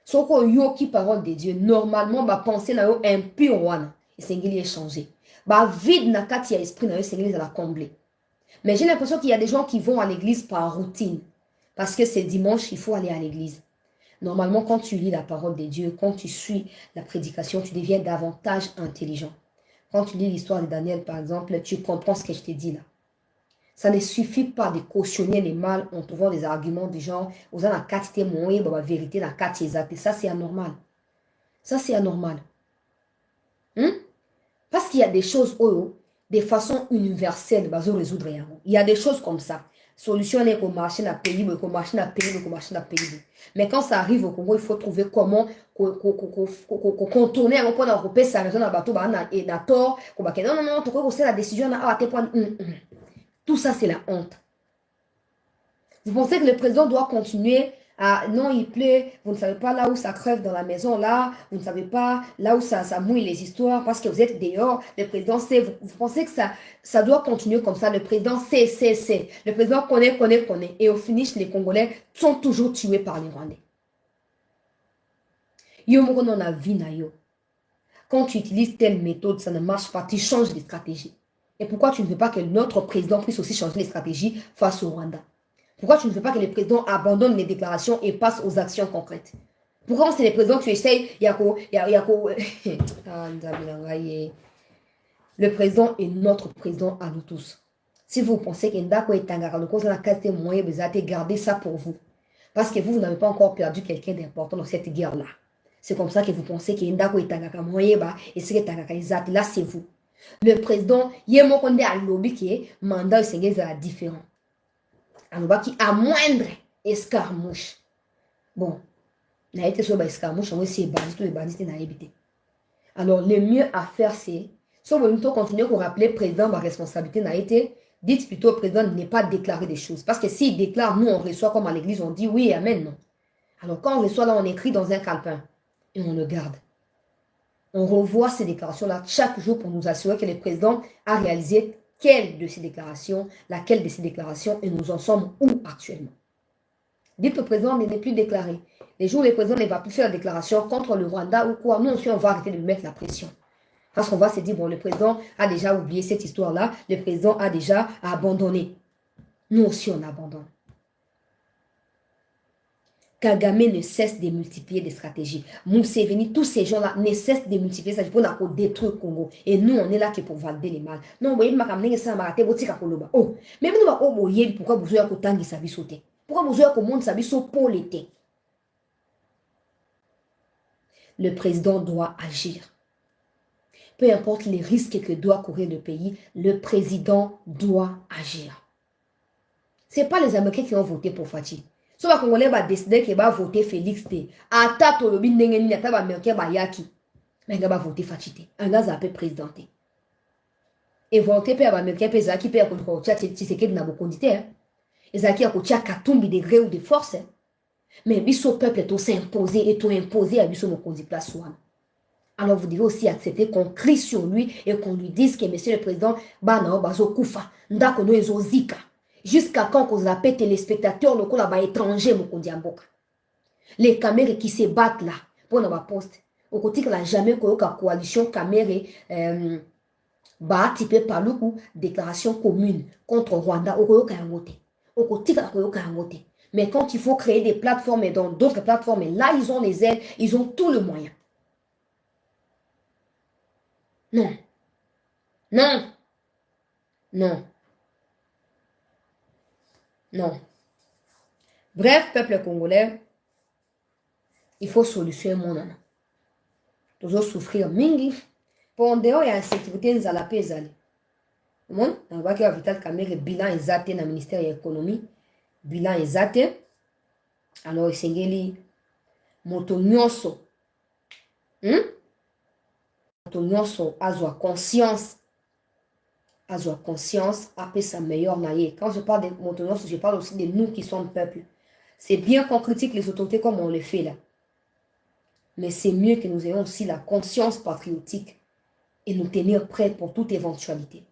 Si vous avez parole de Dieu, normalement, ba penser na yo impur wana, et c'est ngeli changer. Ba vide na kati ya esprit na yo, c'est ngeli la combler. Mais j'ai l'impression qu'il y a des gens qui vont à l'église par routine. Parce que c'est dimanche, il faut aller à l'église. Normalement, quand tu lis la parole de Dieu, quand tu suis la prédication, tu deviens davantage intelligent. Quand tu lis l'histoire de Daniel, par exemple, tu comprends ce que je t'ai dit là. Ça ne suffit pas de cautionner les mal en trouvant des arguments du genre, vous avez la quantité moyenne, la vérité, la quantité exacte. Ça, c'est anormal. Ça, c'est anormal. Parce qu'il y a des choses, de façon universelle, bah, résoudre. Il y a des choses comme ça. Solution est qu'on marche dans le pays, qu'on marche dans le pays, qu'on marche dans le pays. Mais quand ça arrive au Congo, il faut trouver comment contourner un point d'Europe, ça raison dans le bateau, et dans tort, non, non, non, tu crois que c'est la décision, tout ça, c'est la honte. Vous pensez que le président doit continuer à... Non, il pleut, vous ne savez pas là où ça crève dans la maison, là, vous ne savez pas là où ça mouille les histoires parce que vous êtes dehors. Le président sait, vous pensez que ça doit continuer comme ça. Le président sait. Le président connaît. Et au finish, les Congolais sont toujours tués par les Rwandais. Yo, on a vu na yo. Quand tu utilises telle méthode, ça ne marche pas, tu changes de stratégie. Et pourquoi tu ne veux pas que notre président puisse aussi changer les stratégies face au Rwanda? Pourquoi tu ne veux pas que les présidents abandonnent les déclarations et passent aux actions concrètes? Pourquoi c'est les présidents que tu essayes? Le président est notre président à nous tous. Si vous pensez que Ndako est Tangara, le cause de la qualité moyenne, vous allez garder ça pour vous. Parce que vous n'avez pas encore perdu quelqu'un d'important dans cette guerre-là. C'est comme ça que vous pensez que Ndako est Tangara moyen, et c'est que Tangara est là, c'est vous. Le président, il y a un monde à lobby qui est mandat et différent. Alors, qui a moindre escarmouche. Bon, n'a été sur escarmouche, on va essayer de tous les bandits n'a évité. Alors, le mieux à faire, c'est, si vous voulez continuer à rappeler président, ma responsabilité n'a été, dites plutôt au président de ne pas déclarer des choses. Parce que s'il déclare, nous, on reçoit comme à l'église, on dit oui, amen, non. Alors, quand on reçoit là, on écrit dans un calepin et on le garde. On revoit ces déclarations-là chaque jour pour nous assurer que le président a réalisé quelle de ces déclarations, laquelle de ces déclarations, et nous en sommes où actuellement. Dites au président de ne plus déclarer. Les jours où le président ne va plus faire la déclaration contre le Rwanda ou quoi, nous aussi on va arrêter de lui mettre la pression. Parce qu'on va se dire, bon, le président a déjà oublié cette histoire-là, le président a déjà abandonné. Nous aussi on abandonne. Kagame ne cesse de multiplier des stratégies. Museveni, tous ces gens-là ne cessent de multiplier des stratégies pour détruire le Congo. Et nous, on est là que pour valider les mal. Non, vous voyez, oh, mais nous, pourquoi vous avez autant de sabi sauter? Pourquoi vous avez autant de sabi sauter pour l'été? Le président doit agir. Peu importe les risques que doit courir le pays, le président doit agir. Ce n'est pas les Américains qui ont voté pour Fatih. Si les Congolais va décider qu'ils vont voter Félix T, ata tolobi ndengeni ata ba Américain ba yaki, mais ils vont voter Fatih. Un gars a peu présidenté. Et voter pour les Américains pour Zaki pour contre Tshisekedi na bokondité. Et Zaki a kotia Katumbi de gré ou de force. Mais biso peuple est aussi imposé et tout imposé à biso mokondi place wana. Alors vous devez aussi accepter qu'on crie sur lui et qu'on lui dise que monsieur le président bana bazo kufa ndako no ezo zika. Jusqu'à quand qu'on appelle téléspectateurs locaux là-bas étrangers, les caméras qui se battent là, pour notre poste. Au côté que la jamais coalition caméra, bah, typé par le coup, déclaration commune contre Rwanda, au côté que la mais quand il faut créer des plateformes et dans d'autres plateformes, là, ils ont les ailes, ils ont tout le moyen. Non. Non. Non. Non. Bref, peuple congolais, il faut solutionner mon âme. Toujours souffrir mingi. Pour en dehors, il y a la sécurité, nous allons paix. On va qu'il y a Vital Kamerhe, bilan exact dans le ministère de l'économie. Bilan exact. Alors, il s'est moto nyonso. Moto nyonso, azwa conscience. Azwa conscience, après sa meilleure naïe. Quand je parle de moto nyonso, je parle aussi de nous qui sommes peuple. C'est bien qu'on critique les autorités comme on le fait là. Mais c'est mieux que nous ayons aussi la conscience patriotique et nous tenir prêts pour toute éventualité.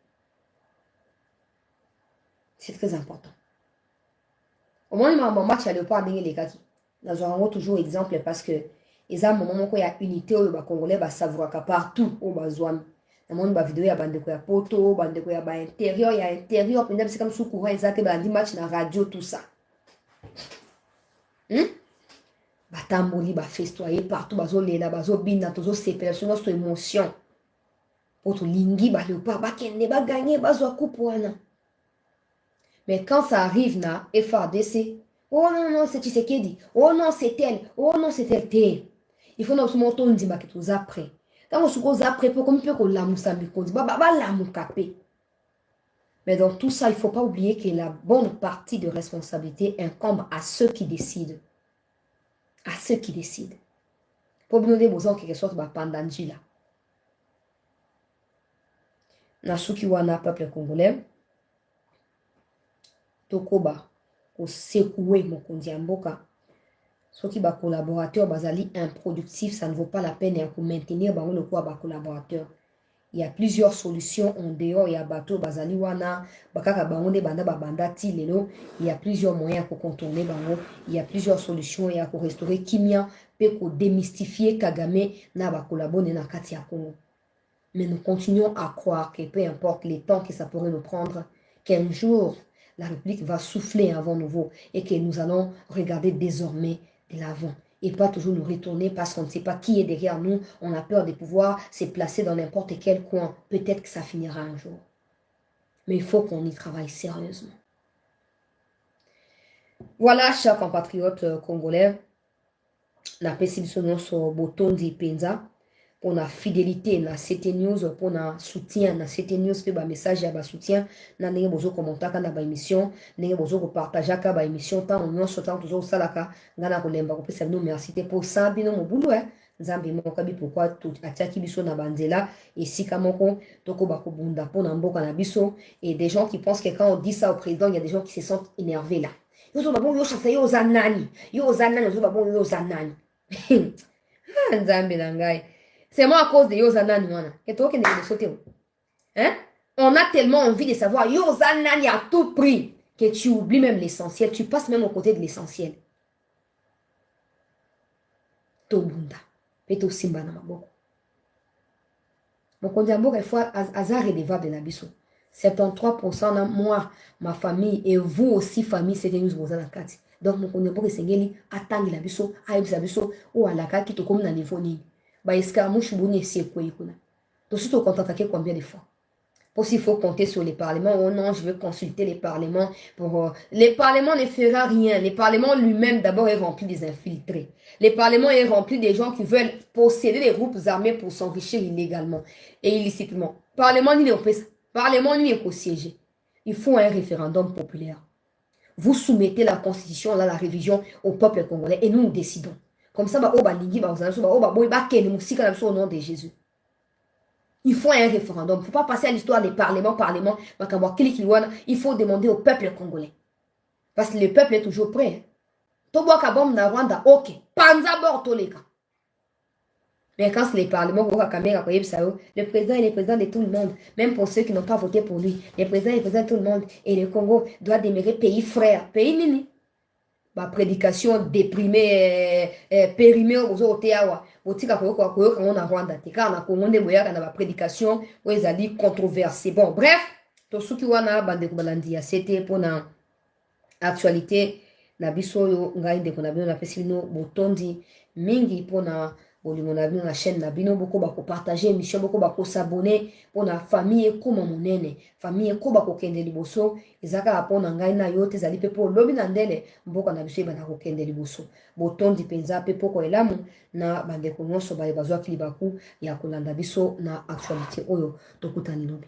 C'est très important. Au moins, il m'a match à le pas les gars. Nous avons toujours exemple parce que ils ont un moment où il y a unité au Congolais, bah savoir qu'à partout au besoin. Dans mon vidéo, il y a bande de poto, bande de intérieur, il y a intérieur, puis c'est comme sous courant, ils ont des matchs dans la radio, tout ça. Batamboli, festoyer partout, bazo lela, bazo bina, tozo séparation, notre émotion. Pour tout lingi, le pas, kende, gagner, bazo coupe wana. Mais quand ça arrive, na, FARDC, oh non, non, c'est Tshisekedi, oh non, c'est elle, oh non, c'est elle. Il faut nous montrer un dimanche que après. Quand on se après, pour qu'on peut la moussambi, qu'on dit, bah, la moukapé. Mais dans tout ça, il ne faut pas oublier que la bonne partie de responsabilité incombe à ceux qui décident. À ceux qui décident. Pour nous donner besoin quelque chose, bah, pendant là. Nasuki wana peuple congolais. Tokoba. Ko sekoué mokonzi ya mboka. Soki ba collaborateurs bazali improductifs, ça ne vaut pas la peine de maintenir ba le quoi ba collaborateurs. Il y a plusieurs solutions en dehors. Il y a bateau bazali wana bakaka bangonde banda babanda ti lelo. Il y a plusieurs moyens pour contourner bango. Il y a plusieurs solutions. Il y a pour restaurer kimia pe ko démystifier Kagame na ba collaborer na kati ya Congo. Mais nous continuons à croire que peu importe les temps que ça pourrait nous prendre, qu'un jour la République va souffler un vent nouveau et que nous allons regarder désormais de l'avant et pas toujours nous retourner parce qu'on ne sait pas qui est derrière nous. On a peur de pouvoir se placer dans n'importe quel coin. Peut-être que ça finira un jour. Mais il faut qu'on y travaille sérieusement. Voilà, chers compatriotes congolais, la pétition sur Botondi Penza. Pour la fidélité na CT News, pour la soutien na CT News, pour le message ya soutien, na nenge bozo commenter na ba émission, nenge bozo partager ka ba émission, tant on nyonso tant toujours salaka, ngana kolemba ko pesa no merci pour ça bino mobulu nzambe moko bi pourquoi tout atiaki biso na banzela et sika moko toko ba kobunda pour na mboka na biso et des gens qui pensent que quand on dit ça au président, il y a des gens qui se sentent énervés là. Yo ba bon yo chasa yo zanani, yo ba bon yo zanani. Nzambe nangai. C'est moi à cause de Yozanani. Hein? On a tellement envie de savoir Yozanani à tout prix que tu oublies même l'essentiel. Tu passes même au côté de l'essentiel. Tobunda. Peto Simba na maboko. Mon kondiambo, il faut hasard redevable de l'abisso. 73% de moi, ma famille et vous aussi, famille, c'est nous vous en kati. Donc, mon kondiambo, c'est ngeli, attendre l'abisso, aïe l'abisso, ou à la kati, qui te comme na niveau ni. Bah, escarmouche bouni c'est quoi ikuna. Donc, si tu contre-attaquer combien de fois? Pour s'il faut compter sur les parlements, oh non, je veux consulter les parlements pour... Les parlements ne fera rien. Les parlements lui-même, d'abord, est rempli des infiltrés. Les parlements est rempli des gens qui veulent posséder des groupes armés pour s'enrichir illégalement et illicitement. Parlement, ni Parlement, ni est siéger. Il faut un référendum populaire. Vous soumettez la constitution, là, la révision au peuple congolais et nous, nous décidons. Comme ça, au nom de Jésus. Il faut un référendum. Il ne faut pas passer à l'histoire des parlements. Il faut demander au peuple congolais. Parce que le peuple est toujours prêt. Ok. Mais quand c'est les parlements, le président est le président de tout le monde. Même pour ceux qui n'ont pas voté pour lui. Le président est le président de tout le monde. Et le Congo doit demeurer pays frère. Pays nini. Ma prédication déprimée, périmée aux Oteawa. Otika koyoka on a Rwanda. Tika na Congo ne boyaka na ma prédication où ils allaient controversé. Bon, bref, to suki wana bande kubalandia. C'était pour na actualité na biso yo ngai ndeko na bino na pesino botondi mingi pour na bolingo na bino na chaîne na bino boko bako partager émission boko bako s'abonner pour na famille comme monene famille ko bako kende liboso ezaka apona ngai na yote zali pe po lobi na ndele mboka na biso bana ko kende liboso botondi penza pe poko elamu na bande ko nyonso ba bazwa kilibaku ya kolanda biso na actualité oyo tokutani lobi.